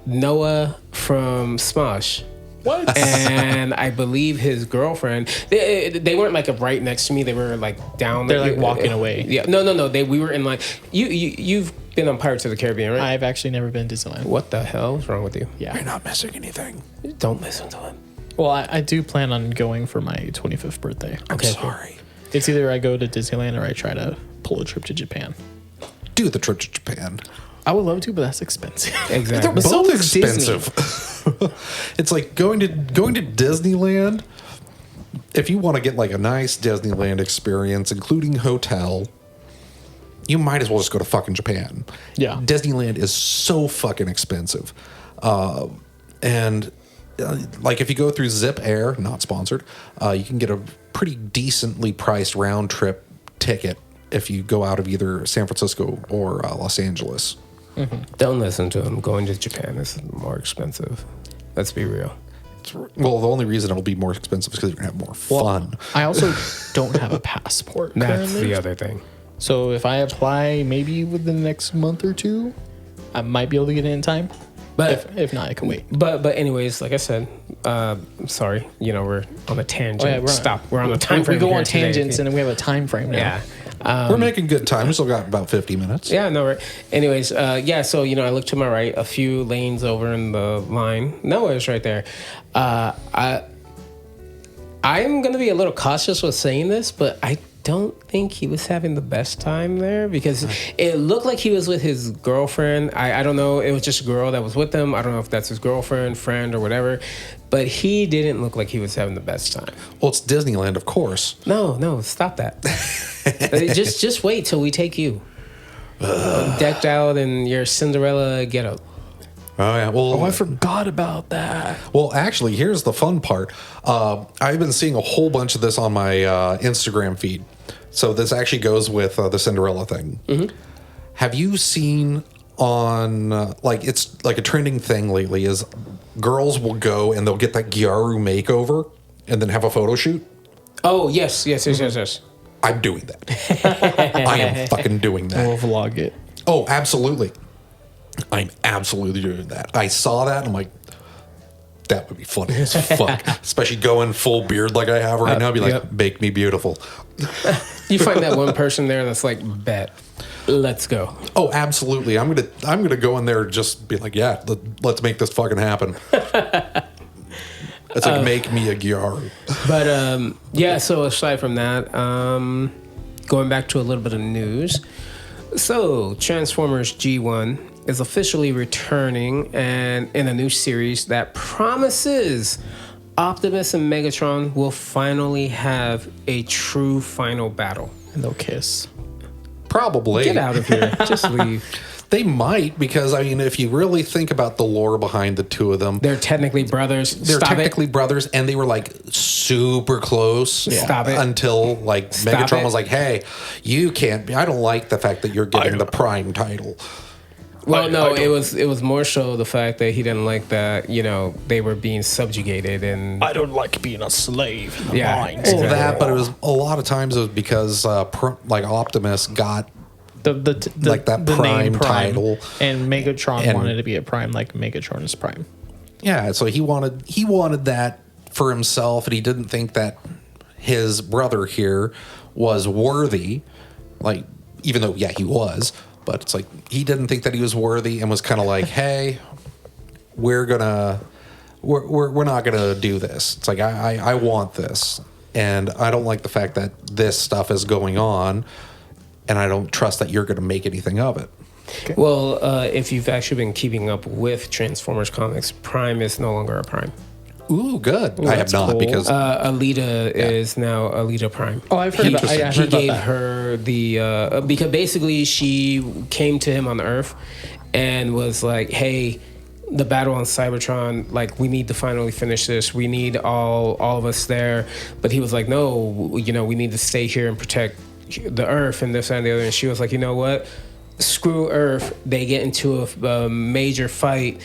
Noah from Smosh. What? And I believe his girlfriend. They weren't like right next to me. They were like down. They're like walking away. Yeah. No. We were in like you've been on Pirates of the Caribbean, right? I've actually never been to Disneyland. What the hell is wrong with you? Yeah. You're not missing anything. Don't listen to him. Well, I do plan on going for my 25th birthday. I'm sorry. It's either I go to Disneyland or I try to pull a trip to Japan. Do the trip to Japan. I would love to, but that's expensive. Exactly. They're But so both is expensive. It's like going to Disneyland. If you want to get like a nice Disneyland experience, including hotel, you might as well just go to fucking Japan. Yeah. Disneyland is so fucking expensive. And like if you go through Zip Air, not sponsored, you can get a pretty decently priced round trip ticket if you go out of either San Francisco or Los Angeles. Mm-hmm. Don't listen to him. Going to Japan is more expensive. Let's be real. Well, the only reason it'll be more expensive is because you're going to have more fun. I also don't have a passport That's currently. the other thing. So if I apply maybe within the next month or two, I might be able to get it in time. But if not, I can wait. But anyways, like I said, sorry, you know, we're on a tangent. Oh, yeah, Stop. We're on a time frame. We go here on today. tangents and we have a time frame now. Yeah. We're making good time. We still got about 50 minutes. Yeah, no, right. Anyways, so, you know, I look to my right, a few lanes over in the line. Noah's right there. I'm going to be a little cautious with saying this, but I don't think he was having the best time there because it looked like he was with his girlfriend. I don't know. It was just a girl that was with him. I don't know if that's his girlfriend, friend, or whatever. But he didn't look like he was having the best time. Well, it's Disneyland, of course. No, stop that. just wait till we take you. Decked out in your Cinderella getup. Oh, yeah. Well, I forgot about that. Well, actually, here's the fun part. I've been seeing a whole bunch of this on my Instagram feed. So this actually goes with the Cinderella thing. Mm-hmm. Have you seen on, it's like a trending thing lately is girls will go and they'll get that Gyaru makeover and then have a photo shoot? Oh, yes. I'm doing that. I am fucking doing that. We'll vlog it. Oh, absolutely. I'm absolutely doing that. I saw that and I'm like, that would be funny as fuck. Especially going full beard like I have right now. Be like, Make me beautiful. You find that one person there that's like, bet. Let's go. Oh, absolutely. I'm gonna go in there and just be like, yeah, let's make this fucking happen. It's like, make me a Gyaru. But yeah, so aside from that, going back to a little bit of news. So Transformers G1 is officially returning and in a new series that promises Optimus and Megatron will finally have a true final battle. And they'll kiss. Probably. Get out of here. Just leave. They might, because, I mean, if you really think about the lore behind the two of them, They're technically brothers. they're Stop technically it. brothers, and they were like super close. Stop it. Until like Stop Megatron it. was like, "Hey, you can't be. I don't like the fact that you're getting the Prime title." Well, no, it was more so the fact that he didn't like that, you know, they were being subjugated and I don't like being a slave in the Yeah. mines. Well, that, but it was a lot of times it was because like Optimus got The like that the name Prime title. and Megatron And- wanted to be a Prime, like Megatron is Prime. Yeah, so he wanted that for himself, and he didn't think that his brother here was worthy. Like, even though he was, but it's like he didn't think that he was worthy, and was kind of like, "Hey, we're not gonna do this." It's like I want this, and I don't like the fact that this stuff is going on, and I don't trust that you're gonna make anything of it. well, if you've actually been keeping up with Transformers comics, Prime is no longer a Prime. Ooh, good. I have that's not cool. because Alita is now Alita Prime. Oh, I've heard about- I heard he about gave that. her the because basically she came to him on Earth and was like, "Hey, the battle on Cybertron, like we need to finally finish this. We need all of us there." But he was like, "No, you know, we need to stay here and protect the Earth and this and the other." And she was like, "You know what? Screw Earth." They get into a major fight.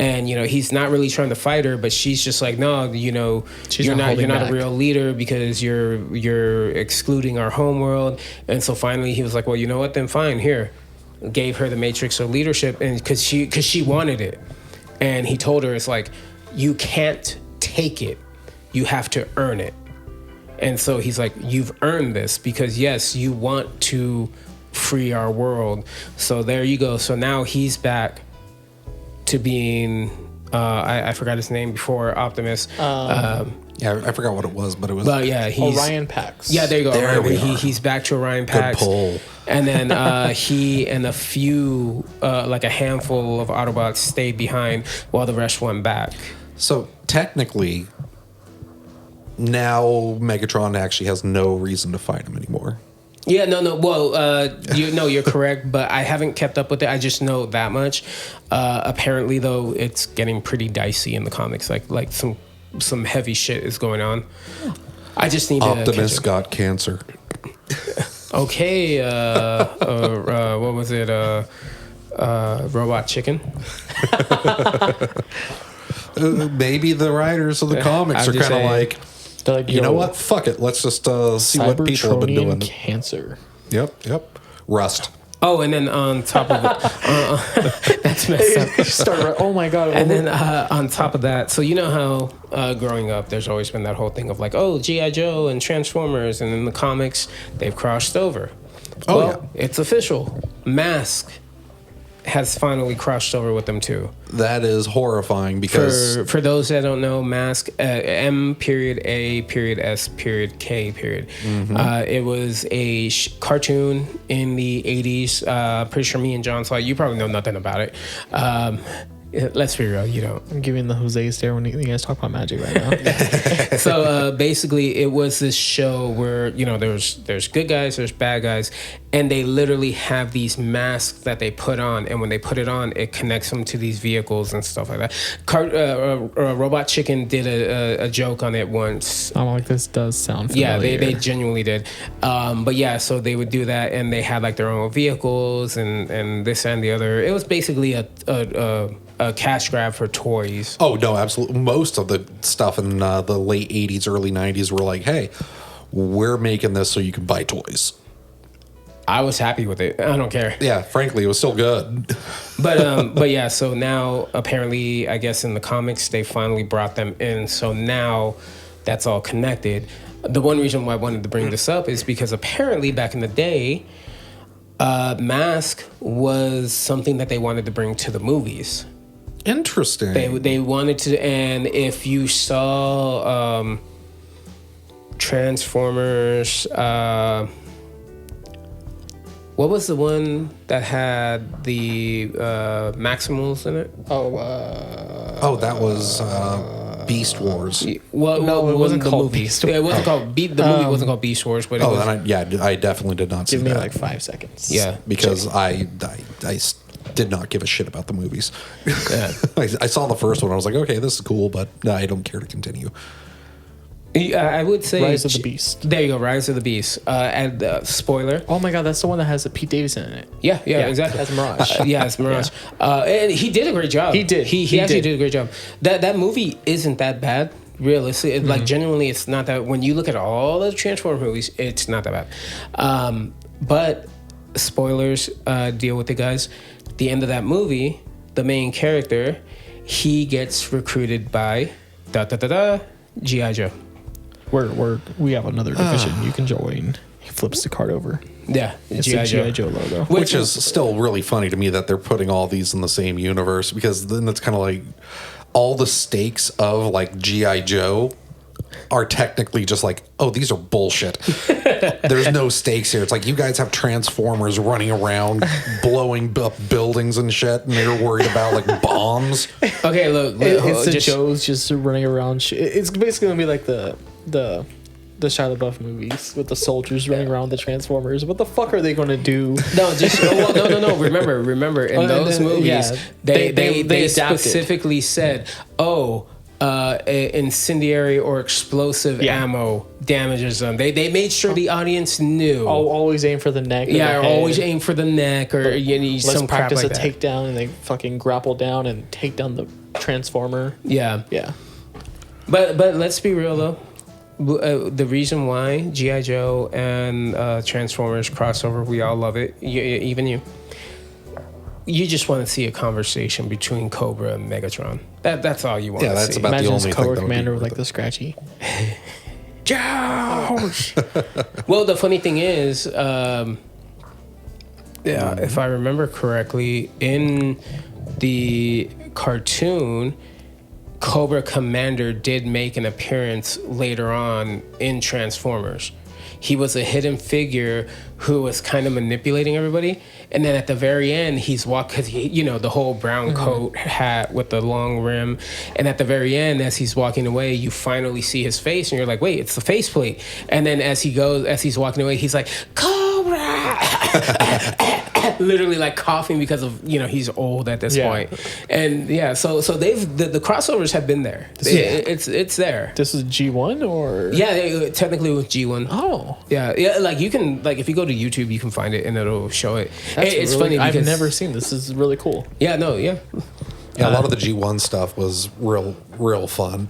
And you know he's not really trying to fight her, but she's just like, no, you know, She's you're not not holding a back. real leader because you're excluding our homeworld. And so finally he was like, well, you know what? Then fine, here, gave her the matrix of leadership, and because she wanted it, and he told her it's like you can't take it, you have to earn it. And so he's like, you've earned this because yes, you want to free our world. So there you go. So now he's back to being I forgot his name before Optimus. yeah, I forgot what it was, but it was. But yeah, he's Orion Pax. Yeah, there you go. There Orion. we are. He's back to Orion Pax. pull. And then he and a few, like a handful of Autobots stayed behind while the rest went back. So technically, now Megatron actually has no reason to fight him anymore. Yeah, no. Well, you're correct, but I haven't kept up with it. I just know that much. Apparently, though, it's getting pretty dicey in the comics. Like some heavy shit is going on. I just need to Optimus catch up. got cancer. Okay, what was it? Robot Chicken. Maybe the writers of the comics I'm are just kind of saying. like, They're like, you know yo, what? Fuck it. Let's just see what people have been Cybertronian doing. cancer. Yep. Rust. Oh, and then on top of it, that's messed up. Oh my god! And then on top of that, so you know how growing up, there's always been that whole thing of like, oh, G.I. Joe and Transformers, and in the comics, they've crossed over. Oh, Well, it's official. Mask has finally crossed over with them too. That is horrifying because For those that don't know, Mask, M.A.S.K. It was a cartoon in the 80s. Pretty sure me and John saw it. You probably know nothing about it. Let's be real, you don't. I'm giving the Jose stare when you guys talk about magic right now. So basically, it was this show where you know there's good guys, there's bad guys, and they literally have these masks that they put on, and when they put it on, it connects them to these vehicles and stuff like that. Robot Chicken did a joke on it once. I'm like, this does sound Yeah, familiar. they genuinely did. But yeah, so they would do that, and they had like their own vehicles and this and the other. It was basically a cash grab for toys. oh no, absolutely. Most of the stuff in the late '80s, early '90s were like, hey, we're making this so you can buy toys. I was happy with it. I don't care. Yeah, frankly, it was still good. But yeah, so now apparently, I guess in the comics they finally brought them in. So now that's all connected. The one reason why I wanted to bring this up is because apparently back in the day, Mask was something that they wanted to bring to the movies. Interesting. They wanted to, and if you saw Transformers, what was the one that had the Maximals in it? That was Beast Wars. Well, No, it wasn't the called movie. Beast It wasn't called the movie wasn't called Beast Wars, but it was, Then I definitely did not see Give me that. like 5 seconds. yeah. Because I did not give a shit about the movies. Yeah. I saw the first one. I was like, okay, this is cool, but I don't care to continue. I would say Rise of the Beast. There you go, Rise of the Beast. And spoiler. Oh my god, that's the one that has Pete Davidson in it. Yeah, exactly. That's Mirage. Yeah, it's Mirage. And he did a great job. He did. He actually did a great job. That movie isn't that bad. Realistically, like genuinely, it's not that. When you look at all the Transformers movies, it's not that bad. But spoilers, deal with it, guys. The end of that movie, the main character, he gets recruited by G.I. Joe. We have another division you can join. He flips the card over. Yeah, It's the G.I. Joe logo. Which is still really funny to me that they're putting all these in the same universe, because then it's kind of like all the stakes of like G.I. Joe are technically just like, oh, these are bullshit. There's no stakes here. It's like you guys have Transformers running around blowing up buildings and shit, and they're worried about like bombs. Okay, look, It's the Joes just running around. It's basically gonna be like the Shia LaBeouf movies with the soldiers running around the Transformers. What the fuck are they gonna do? No, just no. Remember. In those movies, yeah, they adapted. specifically said, incendiary or explosive ammo damages them. They made sure the audience knew. Always aim for the neck. Yeah, or always aim for the neck, or Let's some crap practice like a that. takedown, and they fucking grapple down and take down the Transformer. Yeah, Yeah. but let's be real though. The reason why G.I. Joe and Transformers crossover, we all love it. Even you. You just want to see a conversation between Cobra and Megatron. That's all you want to see. Yeah, that's about Imagine the this only thing Cobra that would Commander be with worth like the scratchy. Josh! Well, the funny thing is, if I remember correctly, in the cartoon, Cobra Commander did make an appearance later on in Transformers. He was a hidden figure who was kind of manipulating everybody. And then at the very end, he's walking, the whole brown coat hat with the long rim. And at the very end, as he's walking away, you finally see his face and you're like, wait, it's the faceplate. And then as he's walking away, he's like, Cobra! Literally like coughing because of, he's old at this point. And yeah, so they've, the crossovers have been there. It's there. This is G1 or? Yeah, technically with G1. Oh. Yeah, like you can, like if you go to YouTube, you can find it and it'll show it. It's really, funny because I've never seen this. This is really cool. Yeah, Yeah, a lot of the G1 stuff was real fun.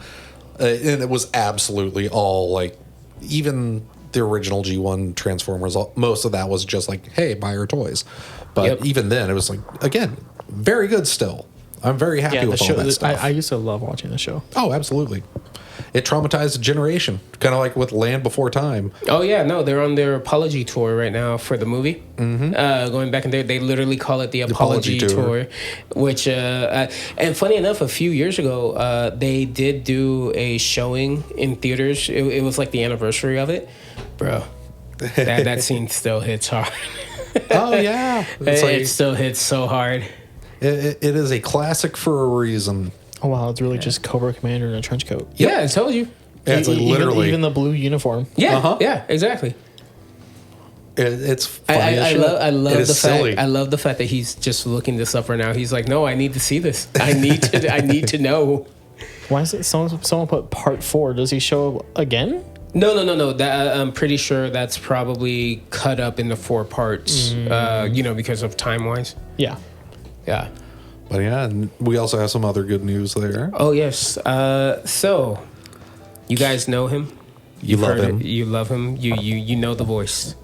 And it was absolutely all like, even the original G1 Transformers, most of that was just like, hey, buy our toys. But even then, it was like, again, very good still. I'm very happy with all that stuff. I used to love watching the show. Oh, absolutely. It traumatized a generation, kind of like with Land Before Time. Oh yeah, no, they're on their apology tour right now for the movie. Going back in there, they literally call it the apology tour. Which and funny enough, a few years ago, they did do a showing in theaters. It was like the anniversary of it, bro. That scene still hits hard. Oh yeah, It still hits so hard. It is a classic for a reason. Oh wow, it's really just Cobra Commander in a trench coat. Yeah, I told you. Yeah, it's like literally even the blue uniform. Yeah, yeah, exactly. It's funny. I love it is the silly. fact. I love the fact that he's just looking this up right now. He's like, no, I need to see this. I need to know. Why is it someone put part 4? Does he show again? No. That, I'm pretty sure that's probably cut up into 4 parts. Because of time wise. Yeah. Yeah. But yeah, and we also have some other good news there. Oh yes. So, you guys know him. You love him. You love him. You know the voice.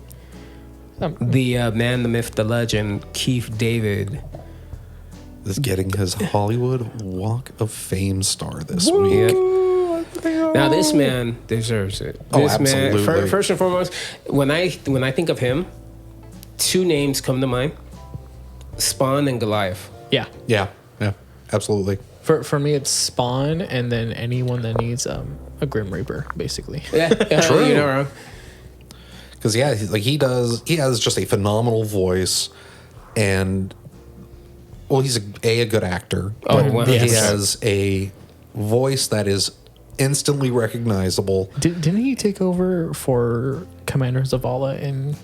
The man, the myth, the legend, Keith David is getting his Hollywood Walk of Fame star this week. Now this man deserves it. This absolutely. man, first and foremost, when I think of him, 2 names come to mind: Spawn and Goliath. Yeah. Yeah, absolutely. For me, it's Spawn, and then anyone that needs a Grim Reaper, basically. Yeah, True. you're not wrong. Because he has just a phenomenal voice, and he's a good actor. Oh, But well, he yes. has a voice that is instantly recognizable. Didn't he take over for Commander Zavala in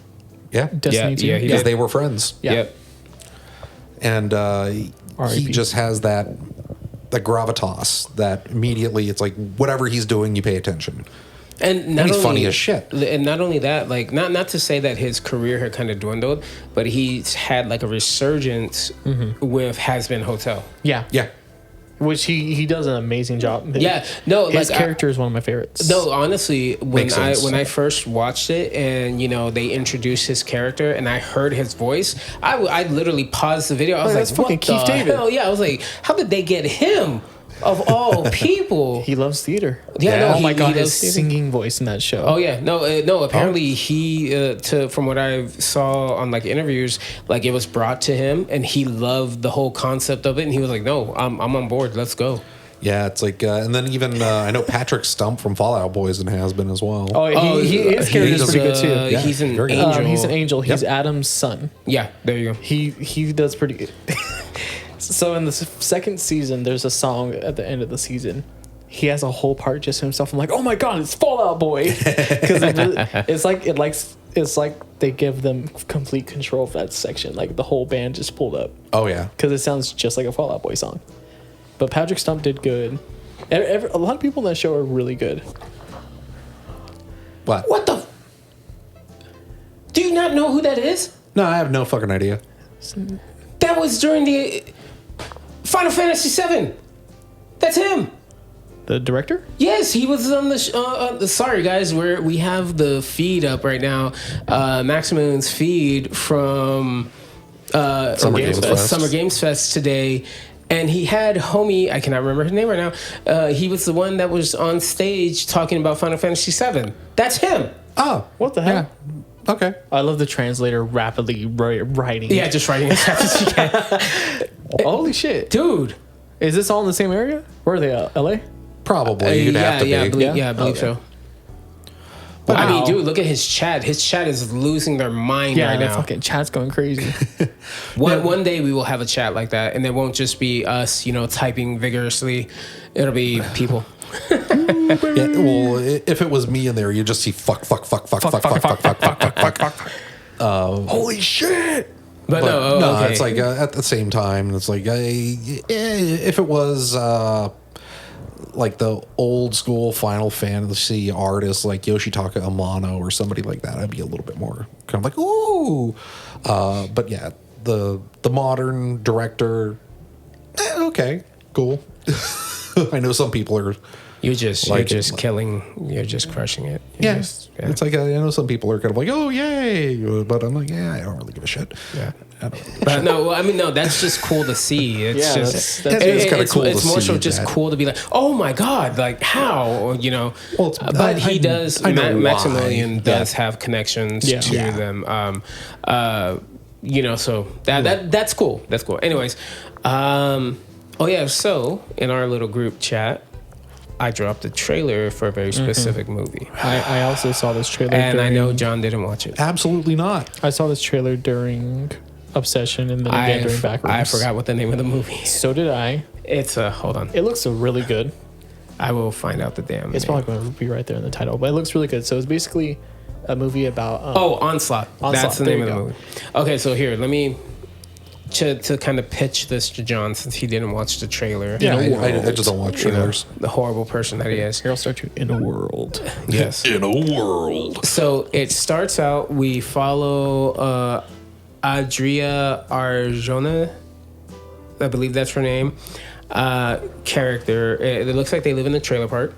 Yeah, Destiny 2? yeah, he because did. they were friends. Yeah. Yep. And he R.I.P. just has that gravitas that immediately it's like whatever he's doing, you pay attention. And not he's only, funny as shit. And not only that, like not to say that his career had kind of dwindled, but he's had like a resurgence with Has Been Hotel. Yeah. Yeah, Which he does an amazing job. Yeah, no, His like character is one of my favorites. No, honestly, Makes sense. when I first watched it and they introduced his character and I heard his voice, I literally paused the video. I was that's like, fucking "What Keith the David." hell?" Yeah, I was like, "How did they get him of all people?" He loves theater. Yeah, no, oh my he god, his loves theater. singing voice in that show. Oh yeah, no. Apparently, he from what I saw on like interviews, like it was brought to him, and he loved the whole concept of it, and he was like, "No, I'm on board. Let's go." yeah. It's like, and then even I know Patrick Stump from Fallout Boys and has been as well. His character's he's, pretty good too. Yeah, He's an very good. angel. He's an angel. He's Yep. Adam's son. Yeah, there you go. He does pretty good. So in the second season, there's a song at the end of the season. He has a whole part just to himself. I'm like, oh my god, it's Fallout Boy, because it's like they give them complete control of that section. Like the whole band just pulled up Oh yeah, because it sounds just like a Fallout Boy song. But Patrick Stump did good. A lot of people in that show are really good. What the? Do you not know who that is? No, I have no fucking idea. That was during the Final Fantasy VII. That's him. The director? Yes, he was on the. Sorry, guys, we have the feed up right now. Maximoon's feed from Summer Games Fest. Summer Games Fest today, and he had homie. I cannot remember his name right now. He was the one that was on stage talking about Final Fantasy VII. That's him. Oh, What the hell? yeah. Okay. I love the translator rapidly writing. Yeah, just writing as fast as you can, Holy shit. dude. Is this all in the same area? Where are they? LA? Probably you'd have to be. I believe Okay. so. But I mean, Wow. dude, look at his chat. His chat is losing their mind Yeah, right the now. fucking chat's going crazy. One day we will have a chat like that, and it won't just be us, typing vigorously. It'll be people. Yeah, well, if it was me in there, you just see fuck. Holy shit! But But no, okay. it's like at the same time, it's like if it was like the old school Final Fantasy artists like Yoshitaka Amano or somebody like that, I'd be a little bit more kind of like ooh. But yeah, the modern director, okay, cool. I know some people are. You're just killing. You're just crushing it. You're Yeah, just- it's like I know some people are kind of like, oh yay, but I'm like, yeah, I don't really give a shit. Yeah. I don't really give a But shit. no, I mean, no, that's just cool to see. It's Yeah, just that's- It is kinda it's, cool it's to more see so just that. cool to be like, oh my god, like how, Well, it's- But he does. I know why. Maximilian does Yeah. have connections Yeah. to Yeah. them. So that's cool. That's cool. Anyways, oh yeah. So in our little group chat, I dropped a trailer for a very specific movie, I also saw this trailer. and I during, know John didn't watch it. Absolutely not. I saw this trailer during Obsession and then again during Backrooms. I forgot what the name of the movie is. So did I. It's hold on. It looks really good. I will find out the damn. It's name. probably going to be right there in the title, but it looks really good. So it's basically a movie about. Oh, Onslaught. That's the there name of you the go. movie. Okay, so here, let me to kind of pitch this to John since he didn't watch the trailer. Yeah, In a I world. just don't watch You know, trailers. the horrible person that he is. Here, I'll start you in a world. Yes. In a world. So it starts out. We follow Adria Arjona. I believe that's her name. Character. It looks like they live in a trailer park.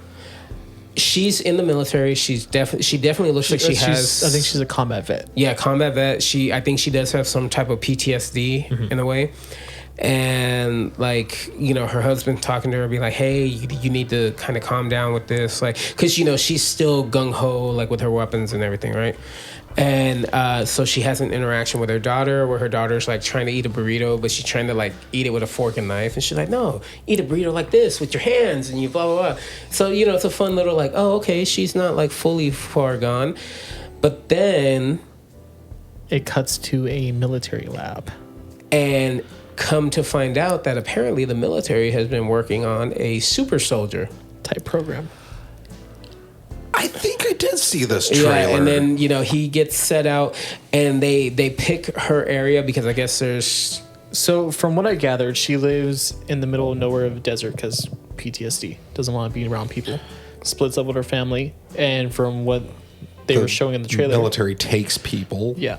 She's in the military. She definitely looks like she has. I think she's a combat vet. Yeah, combat vet. I think she does have some type of PTSD in a way. And like, her husband talking to her, be like, hey, you need to kind of calm down with this. Like, cause she's still gung ho, like with her weapons and everything. Right. And so she has an interaction with her daughter where her daughter's like trying to eat a burrito, but she's trying to like eat it with a fork and knife. And she's like, no, eat a burrito like this with your hands and you blah, blah, blah. So, you know, it's a fun little like, oh, okay, she's not like fully far gone. But then It cuts to a military lab. and come to find out that apparently the military has been working on a super soldier Type program. I think I did see this trailer. Yeah, and then you know he gets set out, and they pick her area because I guess there's So from what I gathered, she lives in the middle of nowhere of a desert because PTSD, doesn't want to be around people. Splits up with her family, and from what they were showing in the trailer, military takes people. yeah,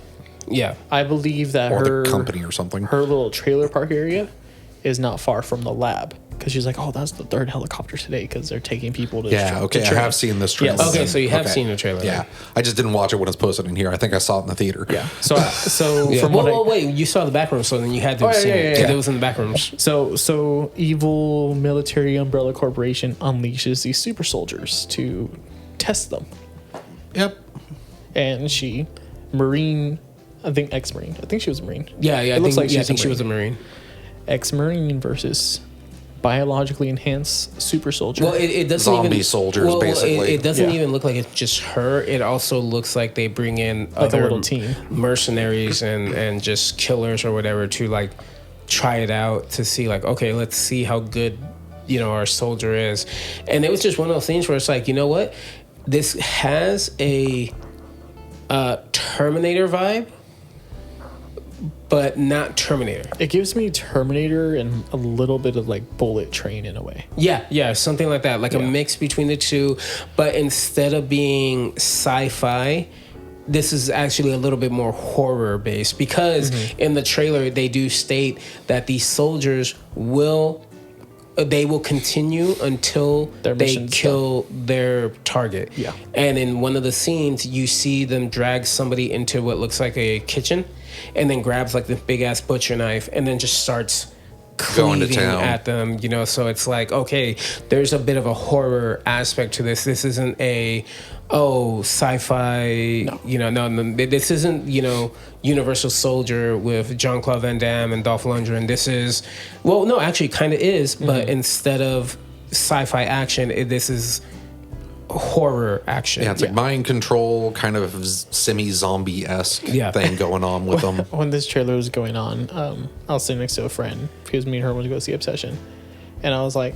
yeah. I believe that Or her the company or something. her little trailer park area is not far from the lab because she's like, oh, that's the third helicopter today because they're taking people to Yeah, okay, to I train. have seen this trailer. Yes. Okay, so you have Okay. seen the trailer. Yeah, I just didn't watch it when it's posted in here. I think I saw it in the theater. Yeah. So Yeah. from Well, what I, wait, you saw the back room, so then you had to have Oh, yeah, seen yeah, it. yeah, 'Cause yeah. It was in the back rooms. so evil military umbrella corporation unleashes these super soldiers to test them, Yep. and she, Marine, I think ex-Marine. I think she was a Marine. Yeah, yeah. It looks like I she's think a she was a Marine. Marine. Ex-Marine versus biologically enhanced super soldier. Well, it doesn't Zombie even soldiers, basically. It doesn't Yeah. even look like it's just her. It also looks like they bring in Like a other little team. mercenaries and just killers or whatever to like try it out to see like, okay, let's see how good, you know, our soldier is. And it was just one of those things where it's like, you know what, this has a Terminator vibe, but not Terminator. It gives me Terminator and a little bit of like Bullet Train in a way. Yeah, something like that, like a Yeah. mix between the two. But instead of being sci-fi, this is actually a little bit more horror based because in the trailer they do state that these soldiers will continue until Their they mission's kill their target. Yeah. And in one of the scenes, you see them drag somebody into what looks like a kitchen, and then grabs like the big ass butcher knife, and then just starts Going to cleaving town. at them. You know, so it's like, okay, there's a bit of a horror aspect to this. This isn't a sci-fi. No. You know, no, this isn't, you know, Universal Soldier with Jean-Claude Van Damme and Dolph Lundgren. This is, well, no, actually, kind of is, but instead of sci-fi action, this is horror action. Yeah, it's like mind control, kind of semi-zombie esque Yeah. thing going on with them. When this trailer was going on, I was sitting next to a friend because me and her went to go see Obsession, and I was like,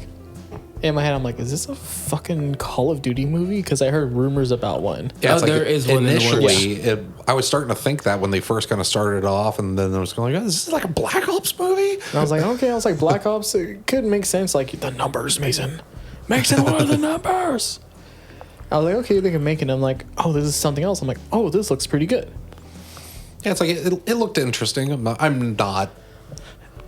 in my head, I'm like, is this a fucking Call of Duty movie? Because I heard rumors about one. Yeah, it's there is one in the initially. I was starting to think that when they first kind of started off, and then I was going, "Oh, is this like a Black Ops movie?" And I was like, okay. I was like, Black Ops. It could make sense. Like the numbers, Mason. Mason, what are the numbers? I was like, okay, they can make it. I'm like, oh, this is something else. I'm like, oh, this looks pretty good. Yeah, it's like it looked interesting. I'm not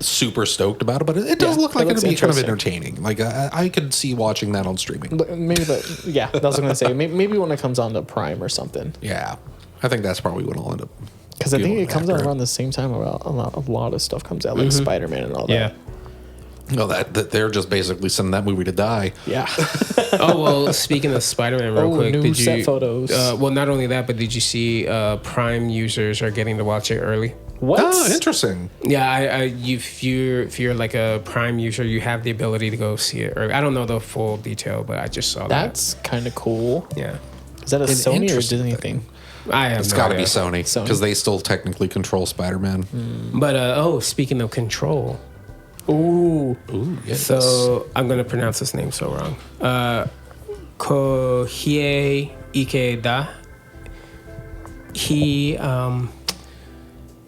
super stoked about it, but it does Yeah, look like it it'd looks be kind of interesting. entertaining. Like I could see watching that on streaming. But maybe that. Yeah, that's what I'm gonna say. Maybe when it comes on to Prime or something. Yeah, I think that's probably what I'll end up. Because I think doing it comes out after. around the same time. About a lot of stuff comes out, like Spider-Man and all that. Yeah. No, that they're just basically sending that movie to die. Yeah. Oh well, speaking of Spider-Man, real Oh, quick, new did you set photos. well, not only that, but did you see Prime users are getting to watch it early? What? Oh, interesting. Yeah, if you're like a Prime user, you have the ability to go see it early. I don't know the full detail, but I just saw That's kind of cool. that. Yeah, Is that a Sony or interesting Disney thing. thing? I have It's no got to be idea. Sony Sony. because they still technically control Spider-Man. But speaking of Control, Ooh. Ooh, yes. so I'm gonna pronounce this name so wrong. Kohei Ikeda.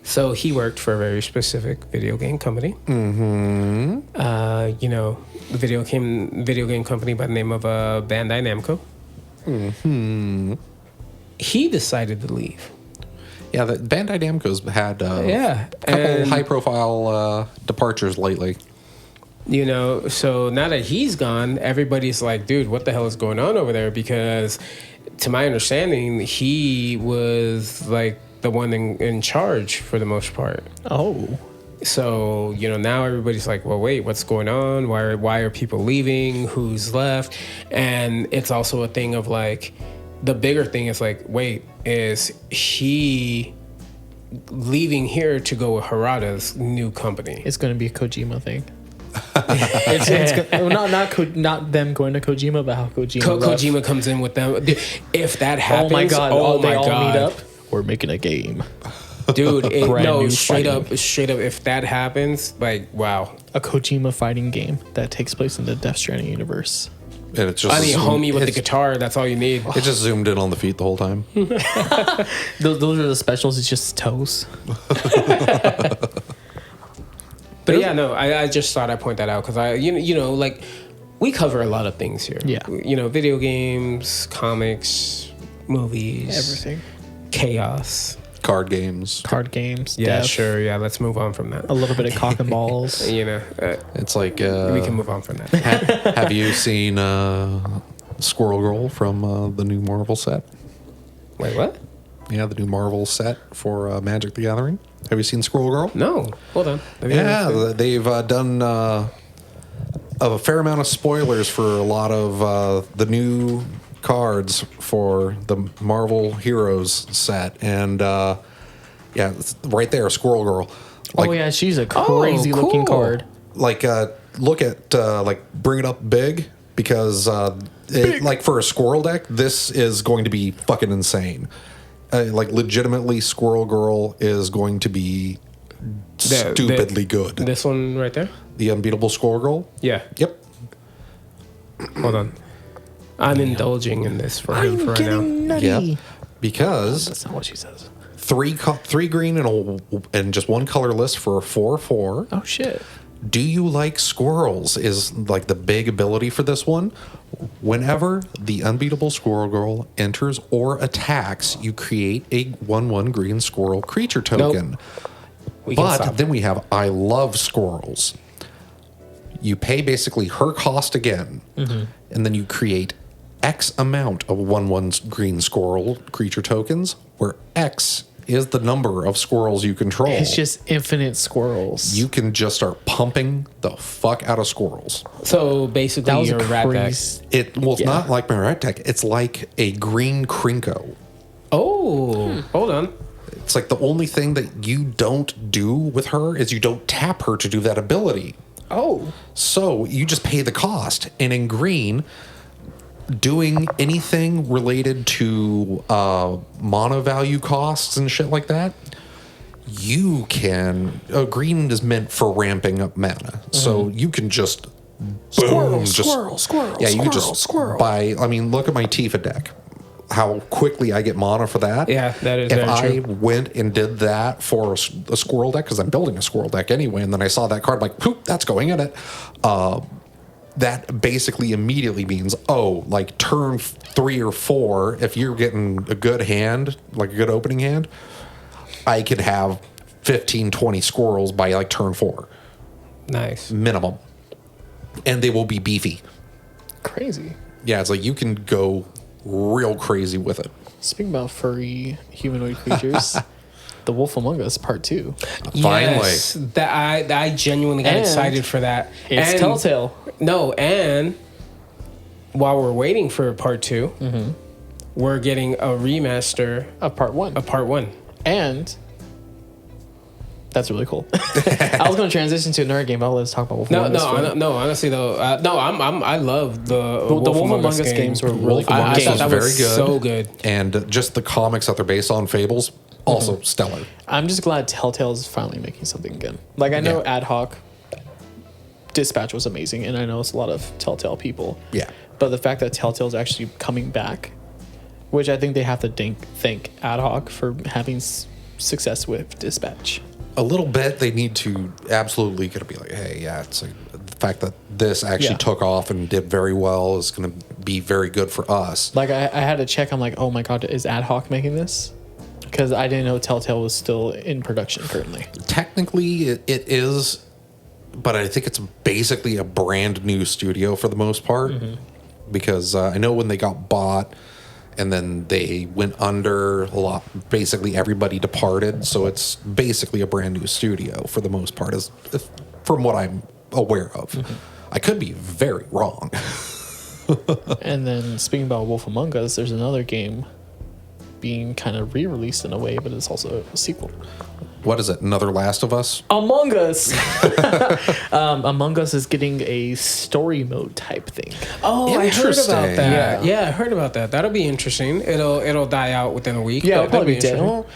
So he worked for a very specific video game company. Mm-hmm. You know, the video game company by the name of Bandai Namco. Mm-hmm. He decided to leave. Yeah, the Bandai Namco's had Yeah, a couple and- high-profile departures lately. You know, so now that he's gone, everybody's like, dude, what the hell is going on over there? Because to my understanding, he was like the one in charge for the most part. Oh. So, you know, now everybody's like, well, wait, what's going on? Why are people leaving? Who's left? And it's also a thing of like, the bigger thing is like, wait, is he leaving here to go with Harada's new company? It's going to be a Kojima thing. Not them going to Kojima, but how Kojima Kojima comes in with them. Dude, if that happens, oh my god! They all god. meet up. We're making a game, dude. Straight up. fighting. If that happens, like, wow, a Kojima fighting game that takes place in the Death Stranding universe. And it's just homie with the guitar. That's all you need. It just zoomed in on the feet the whole time. Those are the specials. It's just toes. But yeah, no, I just thought I'd point that out because like we cover a lot of things here. Yeah. Video games, comics, movies, Everything. chaos. Card games. Yeah, death, sure. Yeah, let's move on from that. a little bit of cock and balls. It's like We can move on from that. have you seen Squirrel Girl from the new Marvel set? Wait, what? Yeah, the new Marvel set for Magic the Gathering. Have you seen Squirrel Girl? No. Hold on. Yeah, they've done a fair amount of spoilers for a lot of the new cards for the Marvel Heroes set. And yeah, it's right there, Squirrel Girl. Like, oh yeah, she's a crazy looking cool. card. like look at like bring it up big because like for a squirrel deck, this is going to be fucking insane. Like legitimately, Squirrel Girl is going to be stupidly good. This one right there? The unbeatable Squirrel Girl. Yeah. Yep. Hold on. I'm indulging in this for him for right now. Nutty. Yep. Because That's not what she says. three green and just one colorless for a 4/4. Oh shit. Do you like squirrels? Is like the big ability for this one. Whenever the unbeatable Squirrel Girl enters or attacks, you create a 1/1 green squirrel creature token. We can But stop. then we have I love squirrels. You pay basically her cost again, and then you create X amount of 1/1 green squirrel creature tokens, where X is the number of squirrels you control. It's just infinite squirrels. You can just start pumping the fuck out of squirrels. So basically, that was your a rat deck. crazy. It's not like my rat deck. It's like a green Krinko. Oh, hold on. It's like the only thing that you don't do with her is you don't tap her to do that ability. Oh. So you just pay the cost. And in green, doing anything related to mana value costs and shit like that, you can. Green is meant for ramping up mana. So you can just. Boom, Squirrel. Yeah, you can just buy. I mean, look at my Tifa deck. How quickly I get mana for that. Yeah, that is If very I true. went and did that for a squirrel deck, because I'm building a squirrel deck anyway, and then I saw that card, like, poop, that's going in it. That basically immediately means, like turn 3 or 4, if you're getting a good hand, like a good opening hand, I could have 15, 20 squirrels by like turn 4. Nice. Minimum. And they will be beefy. Crazy. Yeah, it's like you can go real crazy with it. Speaking about furry humanoid creatures, The Wolf Among Us Part 2. Finally. Yes, that I genuinely got And excited for that. It's And- Telltale. No, and while we're waiting for part 2, we're getting a remaster Of Part 1. of part 1. And that's really cool. I was going to transition to another game, but let's talk about Wolf Among Us. No. Honestly though, I love the The Wolf Among Us games were really Wolf cool. Among I Us thought is that very was good. so good. And just the comics that they're based on, Fables, also stellar. I'm just glad Telltale's finally making something good. Like, I know Yeah. Ad Hoc Dispatch was amazing, and I know it's a lot of Telltale people. Yeah. But the fact that Telltale's actually coming back, which I think they have to thank Ad Hoc for having success with Dispatch. A little bit, they need to absolutely gonna be like, hey, yeah, it's like the fact that this actually Yeah. took off and did very well is gonna be very good for us. Like, I had to check. I'm like, oh my god, is Ad Hoc making this? Because I didn't know Telltale was still in production currently. Technically, it is, but I think it's basically a brand new studio for the most part. Because I know when they got bought and then they went under a lot, basically everybody departed. So it's basically a brand new studio for the most part, from what I'm aware of. I could be very wrong. And then speaking about Wolf Among Us, there's another game being kind of re-released in a way, but it's also a sequel. What is it? Another Last of Us? Among Us. Among Us is getting a story mode type thing. Oh, I heard Interesting. about that. Yeah. Yeah, I heard about that. That'll be interesting. It'll die out within a week. Yeah, but it'll probably be that'll dead. interesting. Well,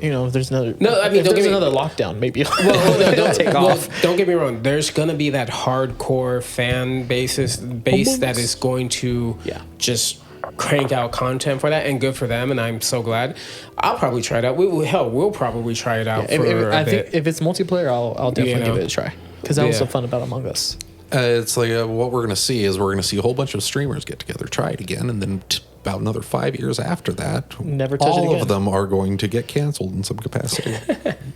you know, if there's another. No, I mean, if don't there's get me- another lockdown, maybe. Well, no, don't take off. Don't get me wrong. There's gonna be that hardcore fan base that is going to Yeah. just crank out content for that, and good for them. And I'm so glad. I'll probably try it out. We'll probably try it out for I a think bit. if it's multiplayer, I'll definitely You know? give it a try. Because that was so Yeah. fun about Among Us. It's like what we're going to see is we're going to see a whole bunch of streamers get together, try it again, and then about another 5 years after that, Never touch it all again. of them are going to get canceled in some capacity.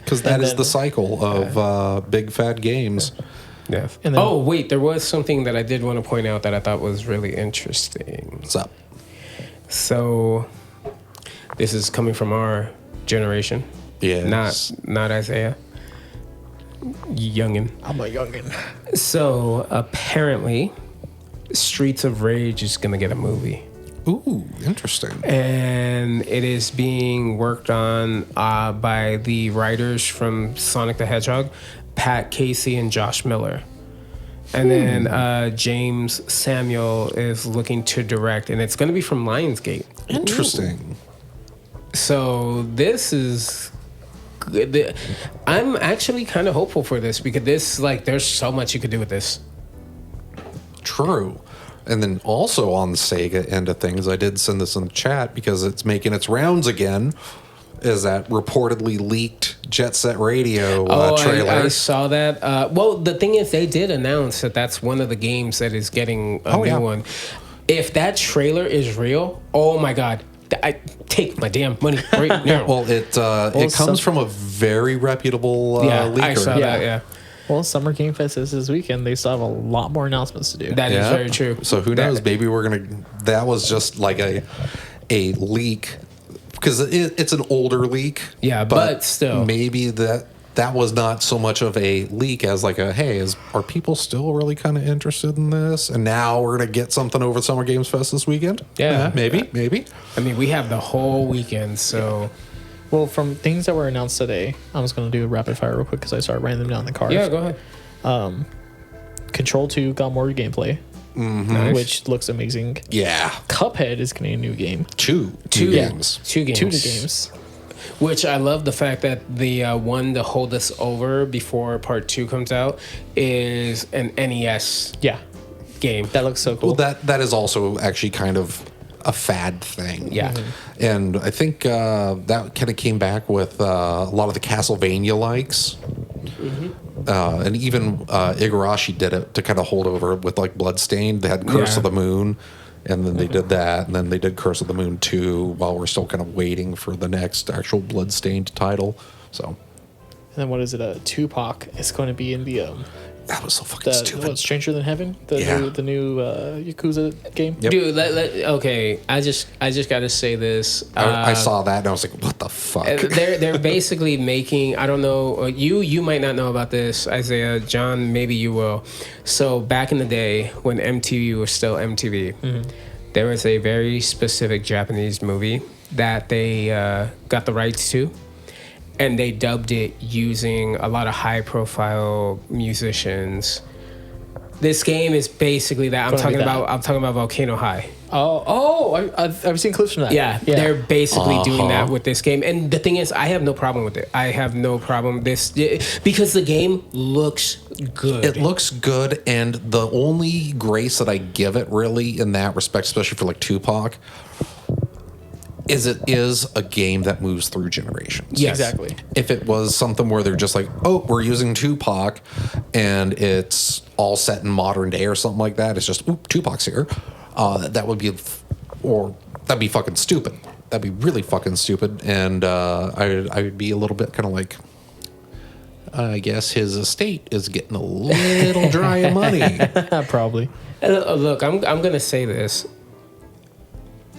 Because that is then- the cycle of big fat games. Yeah. And then- Oh wait, there was something that I did want to point out that I thought was really interesting. What's up? So, this is coming from our generation. Yes. Not Isaiah. Youngin. I'm a youngin. So apparently, Streets of Rage is gonna get a movie, Ooh, interesting. and it is being worked on by the writers from Sonic the Hedgehog, Pat Casey and Josh Miller. And then James Samuel is looking to direct, and it's going to be from Lionsgate. Interesting. So this is good. I'm actually kind of hopeful for this because there's so much you could do with this. True. And then also on the Sega end of things, I did send this in the chat because it's making its rounds again. Is that reportedly leaked Jet Set Radio trailer? I saw that. Well, the thing is, they did announce that that's one of the games that is getting a new one. If that trailer is real, oh my god, I take my damn money right now. Well, it comes from a very reputable leaker. I saw that. Yeah, Well, Summer Game Fest is this weekend. They still have a lot more announcements to do. that is very true. So who knows? Maybe we're gonna. That was just like a leak because it's an older leak. Yeah, but still. maybe that was not so much of a leak as like a hey, are people still really kind of interested in this? And now we're gonna get something over Summer Games Fest this weekend. Yeah. maybe. I mean, we have the whole weekend, so Well, from things that were announced today, I'm just going to do a rapid fire real quick because I started writing them down in the cars. yeah, go ahead. Control 2 got more gameplay, Nice. which looks amazing. Yeah, Cuphead is getting a new game. two Yeah. games. Two games. 2 games. Which I love the fact that the one to hold us over before part 2 comes out is an NES Yeah, game. that looks so cool. Well, that is also actually kind of a fad thing. Yeah. And I think that kind of came back with a lot of the Castlevania likes. And even Igarashi did it to kind of hold over with like Bloodstained. They had Curse Yeah. of the Moon, and then they did that, and then they did Curse of the Moon 2 while we're still kind of waiting for the next actual Bloodstained title. So And then what is it? Tupac is going to be in the that was so fucking stupid. Stranger Than Heaven, Yeah. the new Yakuza game. Yep. Dude, okay, I just got to say this. I saw that and I was like, what the fuck? They're basically making, I don't know, you might not know about this, Isaiah, John, maybe you will. So back in the day when MTV was still MTV, there was a very specific Japanese movie that they got the rights to, and they dubbed it using a lot of high profile musicians. This game is basically that. I'm Gonna talking be that. about. I'm talking about Volcano High. I've seen clips from that. Yeah, they're basically doing that with this game. And the thing is, I have no problem with it. I have no problem because the game looks good. It looks good, and the only grace that I give it really in that respect, especially for like Tupac, is it is a game that moves through generations. Yes. exactly. If it was something where they're just like, oh, we're using Tupac, and it's all set in modern day or something like that, it's just, oop, Tupac's here. That would be, or that'd be fucking stupid. That'd be really fucking stupid, and I would be a little bit kind of like, I guess his estate is getting a little dry of money. Probably. Look, I'm gonna say this.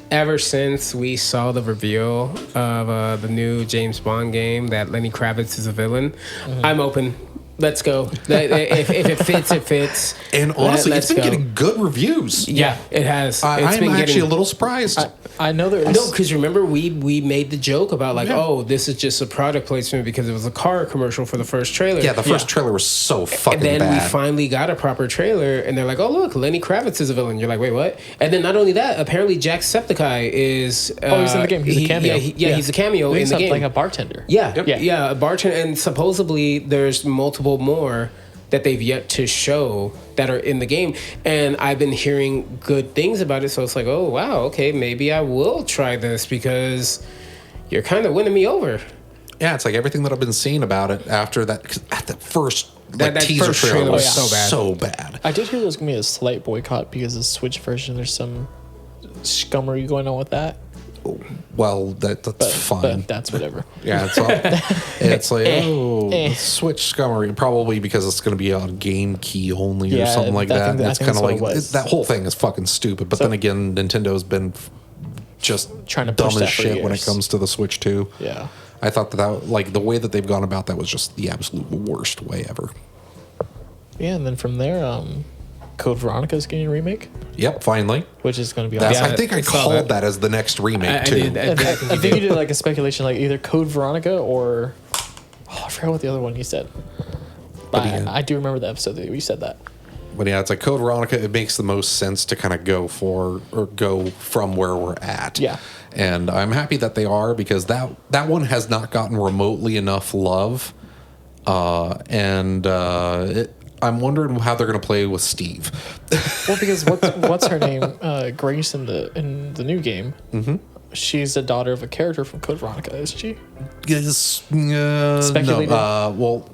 Ever since we saw the reveal of the new James Bond game that Lenny Kravitz is a villain, I'm open. Let's go. If it fits, it fits. And honestly, Let's it's been go. getting good reviews. Yeah, it has. I'm actually a little surprised. I know there is. No, because remember we made the joke about like, Yeah. oh, this is just a product placement because it was a car commercial for the first trailer. yeah, the first trailer was so fucking And then bad. we finally got a proper trailer, and they're like, "Oh, look, Lenny Kravitz is a villain." You're like, "Wait, what?" And then not only that, apparently Jacksepticeye is. he's in the game. He's a cameo. He's a cameo in the game, like a bartender. Yeah, a bartender, and supposedly there's multiple more that they've yet to show that are in the game, and I've been hearing good things about it. So it's like, oh wow, okay, maybe I will try this because you're kind of winning me over. Yeah, it's like everything that I've been seeing about it after that. 'Cause at the first That teaser first trailer trailer was was so bad. bad. I did hear there's gonna be a slight boycott because the Switch version. There's some scummery going on with that. Well, that's fine. But that's whatever. Yeah, it's like Switch scummery, probably because it's going to be on game key only or Yeah, something like I that. think And it's that's kind of what like it was. that whole thing is fucking stupid. But then again, Nintendo's been just Trying to dumb push as that for shit when it years. comes to the Switch too. Yeah. I thought that like the way that they've gone about that was just the absolute worst way ever. Yeah, and then from there, Code Veronica is getting a remake, Yep, finally. which is going to be That's, awesome. I think I saw called that. that as the next remake I too. did. I think you did like a speculation, like either Code Veronica or I forgot what the other one you said. But yeah. I do remember the episode that you said that. But yeah, it's like Code Veronica. It makes the most sense to kind of go from where we're at. Yeah. And I'm happy that they are because that one has not gotten remotely enough love. I'm wondering how they're going to play with Steve. Well, because what's her name? Grace in the new game. Mm-hmm. She's the daughter of a character from Code Veronica, is she? Yes. Speculating? No. Well,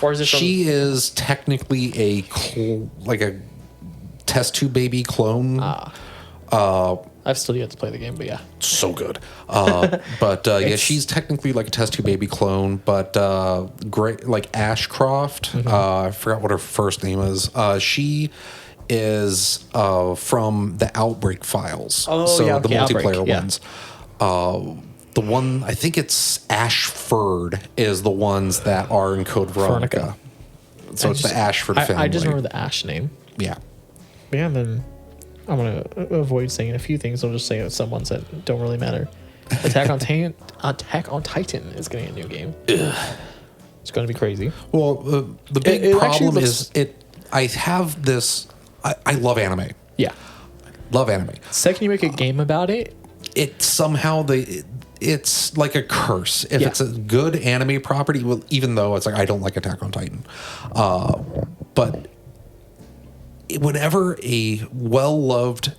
Or is it from, she is technically a test tube baby clone. I've still yet to play the game, but yeah. So good. But yeah, she's technically like a test tube baby clone, but great, like Ashcroft. I forgot what her first name is. She is from the Outbreak files. Oh, so yeah, the okay, Outbreak, multiplayer yeah. ones. The one, I think it's Ashford, is the ones that are in Code Veronica. So it's the Ashford family. I just remember the Ash name. Yeah. Yeah, and then I'm going to avoid saying a few things. I'll just say some ones that don't really matter. Attack on Titan is getting a new game. It's going to be crazy. Well, the big It actually problem looks- is I have this. I love anime. Yeah. Love anime. Second you make a game about it, It somehow it's like a curse. If Yeah. it's a good anime property, well, even though it's like I don't like Attack on Titan, but whenever a well-loved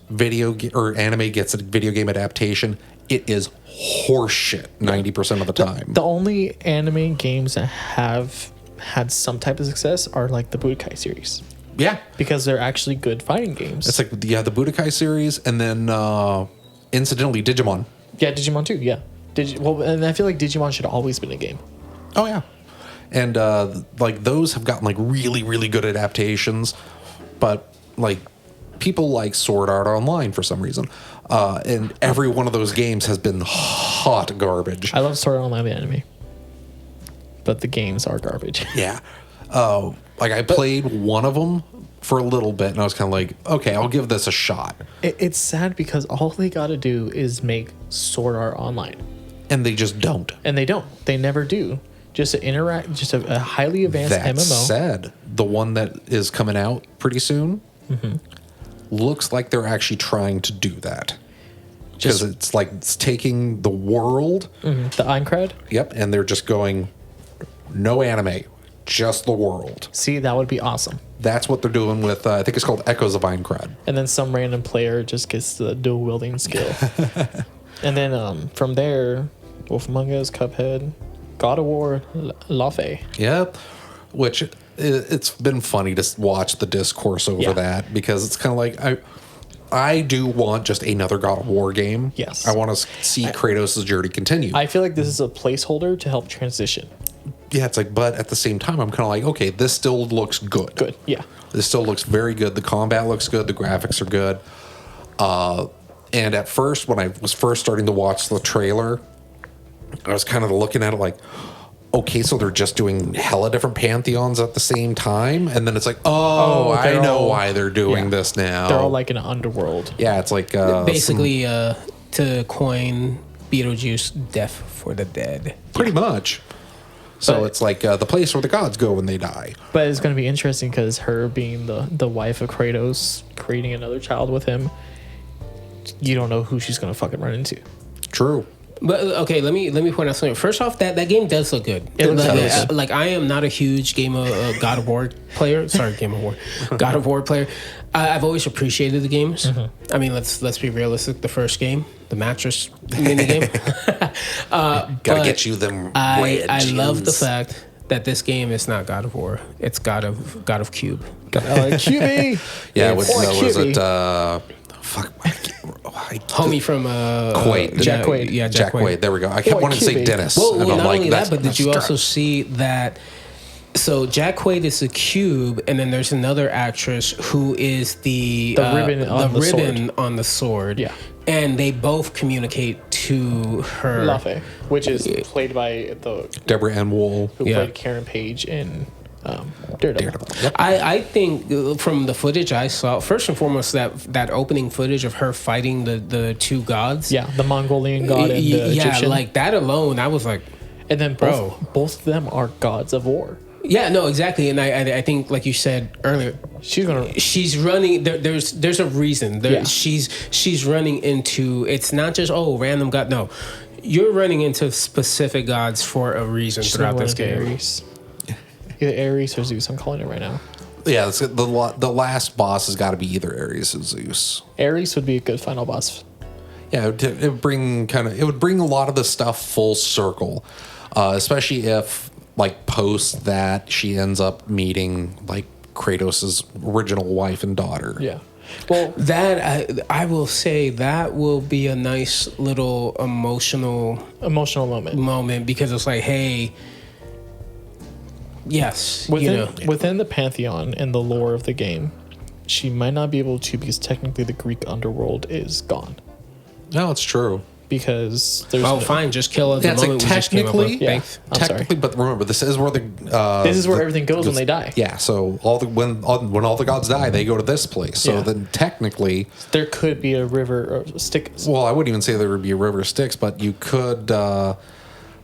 or anime gets a video game adaptation, it is horseshit 90% of the time. the only anime games that have had some type of success are like the Budokai series. Yeah, Because they're actually good fighting games. it's like the Budokai series, and then incidentally Digimon. Yeah, Digimon too, yeah. And I feel like Digimon should have always been a game. Oh yeah, and like those have gotten like really really good adaptations, but like people like Sword Art Online for some reason, and every one of those games has been hot garbage. I love Sword Art Online the anime. But the games are garbage. Yeah, like I played one of them for a little bit, and I was kind of like, okay, I'll give this a shot. It's sad because all they got to do is make Sword Art Online. And they just don't. And they don't. They never do. Just a highly advanced That MMO. said, the one that is coming out pretty soon looks like they're actually trying to do that. Because it's like it's taking the world, The Aincrad. yep, and they're just going, no anime, just the world. See, that would be awesome. That's what they're doing with, I think it's called Echoes of Aincrad. And then some random player just gets the dual wielding skill. And then from there, Wolf Among Us, Cuphead, God of War, Lovin. Yep. Which it's been funny to watch the discourse over Yeah. that because it's kind of like I do want just another God of War game. Yes. I want to see Kratos' journey continue. I feel like this is a placeholder to help transition. Yeah, it's like, but at the same time, I'm kind of like, okay, this still looks good. Good, yeah. This still looks very good. The combat looks good. The graphics are good. And at first, when I was first starting to watch the trailer, I was kind of looking at it like, okay, so they're just doing hella different pantheons at the same time, and then it's like, I they're know all- why they're doing yeah. this now. They're all like in an underworld. yeah, it's like Basically, to coin Beetlejuice, death for the dead. pretty much. So But- it's like the place where the gods go when they die. But it's going to be interesting because her being the wife of Kratos, creating another child with him, you don't know who she's going to fucking run into. True. But okay, let me point out something. First off, that game does look good. It looks like, really good. like I am not a huge game of God of War player. Sorry, Game of War, God of War player. I've always appreciated the games. I mean, let's be realistic. The first game, the mattress mini game. Gotta But get you them. I love the fact that this game is not God of War. It's God of Cube. QB! Yeah, Or was QB. it? Fuck. Homie from Quaid. Jack Quaid. Yeah, Jack Quaid. There we go. I kept Or wanting to say QB. Dennis. Well, and I'm not like, only that's- that, but did you that's also stretch. see that? So Jack Quaid is the cube, and then there's another actress who is the ribbon on the ribbon sword. on the sword. Yeah. and they both communicate to her. Lafe, which is played by the Deborah Ann Wool. who Yeah. played Karen Page in Daredevil. Yep. I think from the footage I saw, first and foremost, that opening footage of her fighting the two gods. Yeah, the Mongolian god and the yeah, Egyptian. like that alone, I was like, and then Bro. both of them are gods of war. yeah, no, exactly. And I think, like you said earlier, She's gonna. she's running. There's a reason. Yeah. She's running into. It's not just random god. No, you're running into specific gods for a reason She's throughout gonna this run into game. Ares. Either Ares or Zeus. I'm calling it right now. Yeah, it's, the last boss has got to be either Ares or Zeus. Ares would be a good final boss. Yeah, it would bring a lot of the stuff full circle, especially if like post that she ends up meeting like Kratos' original wife and daughter. Yeah. Well, That I will say that will be a nice little emotional emotional moment. moment because it's like, hey, yes, Within the pantheon and the lore of the game, she might not be able to because technically the Greek underworld is gone. No, it's true. Because there's Oh, fine, just kill at the Yeah, it's like moment we just came up technically, with. Yeah. Thanks. I'm sorry. technically, but remember, this is where This is where everything goes when they die. Yeah, so when all the gods die, they go to this place. So Yeah. then technically, There could be a river or stick. well, I wouldn't even say there would be a river of Styx, but you could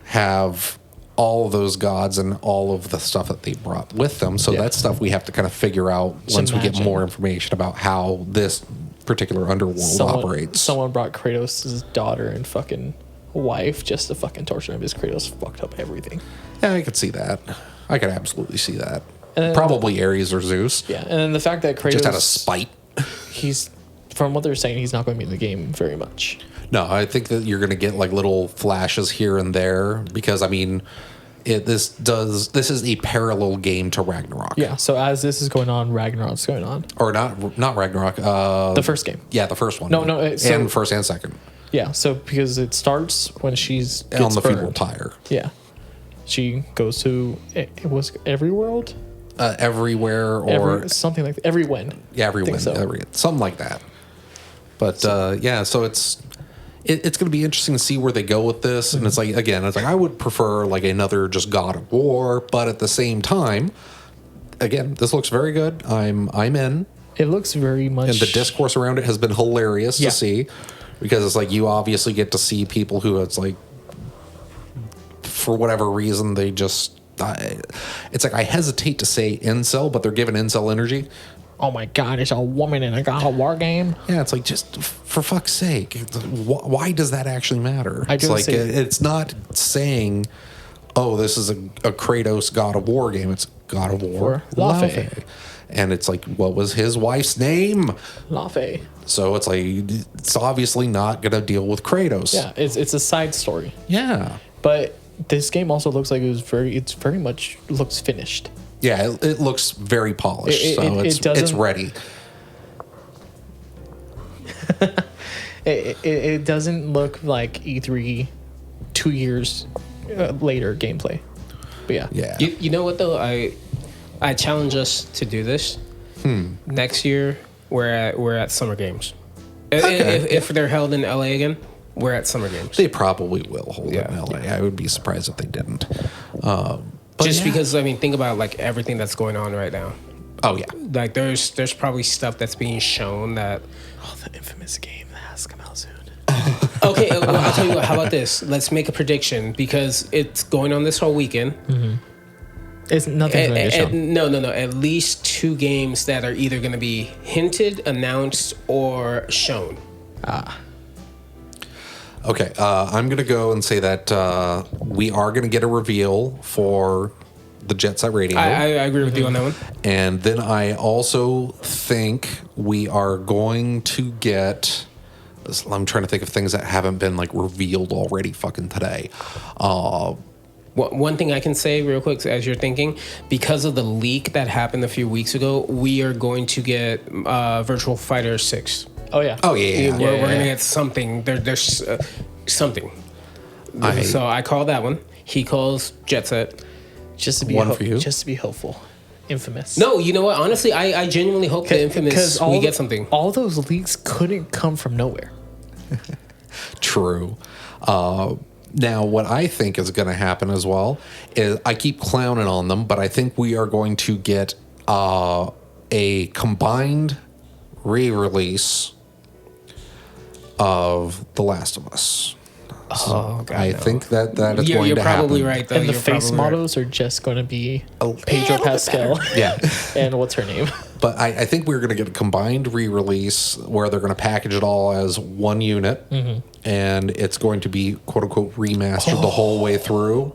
have all of those gods and all of the stuff that they brought with them. So Yeah. that's stuff we have to kind of figure out once we get imagine. more information about how this particular underworld operates. Someone brought Kratos' daughter and fucking wife just to fucking torture him because Kratos fucked up everything. Yeah, I could see that. I could absolutely see that. And then- Probably Ares or Zeus. Yeah, and then the fact that Kratos Just out of spite. he's from what they're saying, he's not going to be in the game very much. No, I think that you're going to get like little flashes here and there because I mean, this is a parallel game to Ragnarok. Yeah, so as this is going on, Ragnarok's going on. Or not Ragnarok. The first game. Yeah, the first one. No, so- and first and second Yeah, so because it starts when she's on gets the burned. funeral pyre. Yeah, she goes to it was every world, Everywhere or something like that. Every wind. yeah, everywhere, so. something like that. But yeah, so it's going to be interesting to see where they go with this. And it's like again, it's like I would prefer like another just God of War, but at the same time, again, this looks very good. I'm in, It looks very much. and the discourse around it has been hilarious Yeah. to see because it's like you obviously get to see people who it's like for whatever reason they just. It's like I hesitate to say incel, but they're given incel energy. Oh my god, it's a woman in a God of War game. Yeah, it's like just for fuck's sake, why does that actually matter? I It's do like say- it's not saying, oh, this is a Kratos God of War game. It's God of War For Lafe. and it's like, what was his wife's name? Lafe. So it's like it's obviously not gonna deal with Kratos. Yeah, it's a side story, yeah, but this game also looks like it's very much looks finished. yeah. It looks very polished, It so it's doesn't- ready. It doesn't look like E3 2 years later gameplay. But yeah. Yeah, You know what though? I challenge us to do this. Next year, we're at Summer Games. If they're held in LA again, we're at Summer Games. They probably will hold it in Yeah. LA. I would be surprised if they didn't. Just because, I mean, think about like everything that's going on right now. Oh yeah. Like there's probably stuff that's being shown that. Oh, the infamous game that has to come out soon. Okay, well, I'll tell you what. How about this? Let's make a prediction because it's going on this whole weekend. It's nothing's going to get shown. No. At least 2 games that are either going to be hinted, announced, or shown. Okay, I'm gonna go and say that we are gonna get a reveal for the Jet Set Radio. I agree with you on that one. And then I also think we are going to get. I'm trying to think of things that haven't been like revealed already. Fucking today. One thing I can say real quick as you're thinking, because of the leak that happened a few weeks ago, we are going to get Virtual Fighter 6. Oh, yeah. Oh yeah. We're going to get something. There's something. So I call that one. He calls Jet Set. Just to be One for you. Just to be hopeful. Infamous. No, you know what? Honestly, I genuinely hope the Infamous we get something. All those leaks couldn't come from nowhere. True. Now, what I think is going to happen as well is I keep clowning on them, but I think we are going to get a combined re-release of The Last of Us. Oh, God, I think that is going to happen. You're probably right, though. And the You're face probably models are just going to be Pedro Pascal. Yeah. And what's her name? But I think we're going to get a combined re-release where they're going to package it all as one unit, and it's going to be quote unquote remastered the whole way through,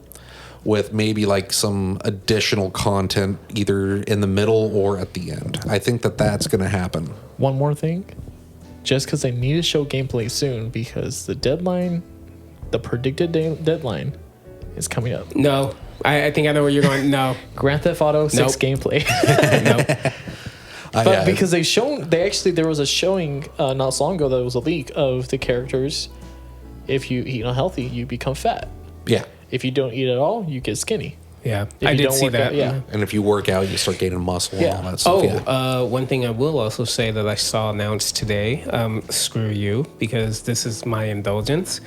with maybe like some additional content either in the middle or at the end. I think that that's going to happen. One more thing. Just because they need to show gameplay soon, because the deadline, the predicted deadline, is coming up. No, I think I know where you're going. No. Grand Theft Auto 6 Nope. gameplay. Nope. But because there was a showing not so long ago that was a leak of the characters. If you eat unhealthy, you become fat. Yeah. If you don't eat at all, you get skinny. Yeah, If I you did don't see work that. out, yeah. And if you work out, you start gaining muscle and Yeah. all that stuff. One thing I will also say that I saw announced today, screw you, because this is my indulgence.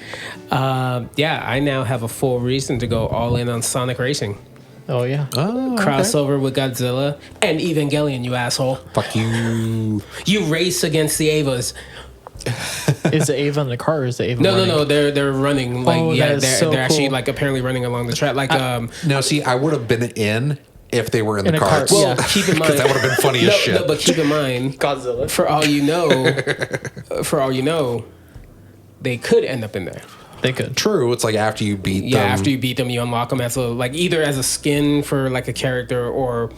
I now have a full reason to go all in on Sonic Racing. Oh yeah. Crossover with Godzilla and Evangelion, you asshole. Fuck you. You race against the Avas. Is the Ava in the car or is the Ava running? No, they're running. Like, Oh, yeah, that is they're so actually cool. like apparently running along the track. Like, Now, see, I would have been in if they were in In the a car, carts. yeah. well, keep in mind Because that would have been funny as shit. No, but keep in mind, Godzilla. for all you know, they could end up in there. They could. True. It's like after you beat Yeah, them. after you beat them, you unlock them as either as a skin for like a character, or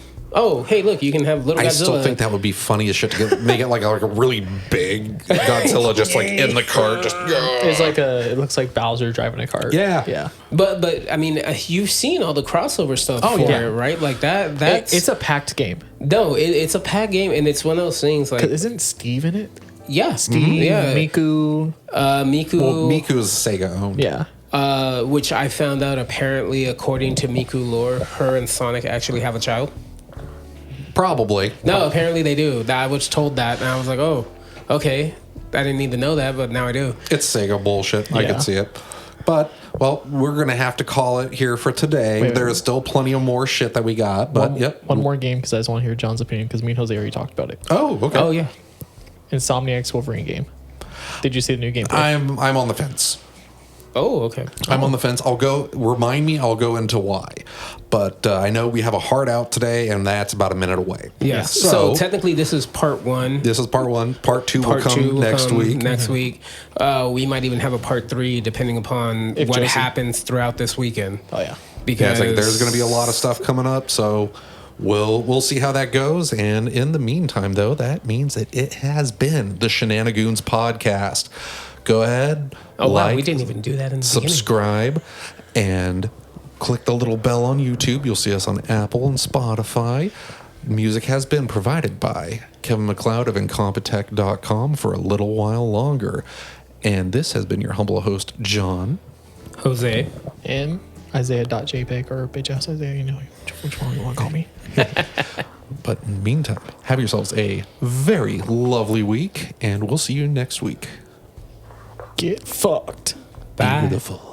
hey, look, you can have little I Godzilla. still think that would be funny as shit to make it like a really big Godzilla just like in the cart. Just It's like it looks like Bowser driving a car. Yeah. Yeah. But I mean, you've seen all the crossover stuff for yeah. it, right? Like that's It's a packed game. no, it's a pack game, and it's one of those things like 'Cause isn't Steve in it? yeah, Steve, yeah, Miku. Miku, well, Miku is Sega owned. Yeah. which I found out apparently, according to Miku lore, her and Sonic actually have a child. Probably. No, apparently they do. I was told that, and I was like, oh, okay. I didn't need to know that, but now I do. It's Sega bullshit. I Yeah. can see it. But, well, we're going to have to call it here for today. Wait. There is still plenty of more shit that we got. But, One more game because I just want to hear John's opinion because me and Jose already talked about it. Oh, okay. Oh yeah. Insomniac's Wolverine game. Did you see the new gameplay? I'm on the fence. Oh, okay. I'm on the fence. I'll go into why. But I know we have a hard out today, and that's about a minute away. Yes. So, So technically, this is part one. this is part one. Part two Part will two come will next come week. Next week, we might even have a part 3, depending upon If what Josie- happens throughout this weekend. oh yeah. Yeah, Because it's like there's going to be a lot of stuff coming up, so we'll see how that goes. And in the meantime, though, that means that it has been the Shenanigoons podcast. Go ahead, Oh wow, we like, didn't even do that in the subscribe, and click the little bell on YouTube. You'll see us on Apple and Spotify. Music has been provided by Kevin MacLeod of Incompetech.com for a little while longer. And this has been your humble host, John. beginning. Jose. And Isaiah.jpg or bitch ass Isaiah, you know which one you want to call me. But in the meantime, have yourselves a very lovely week, and we'll see you next week. Get fucked. Bye. Beautiful.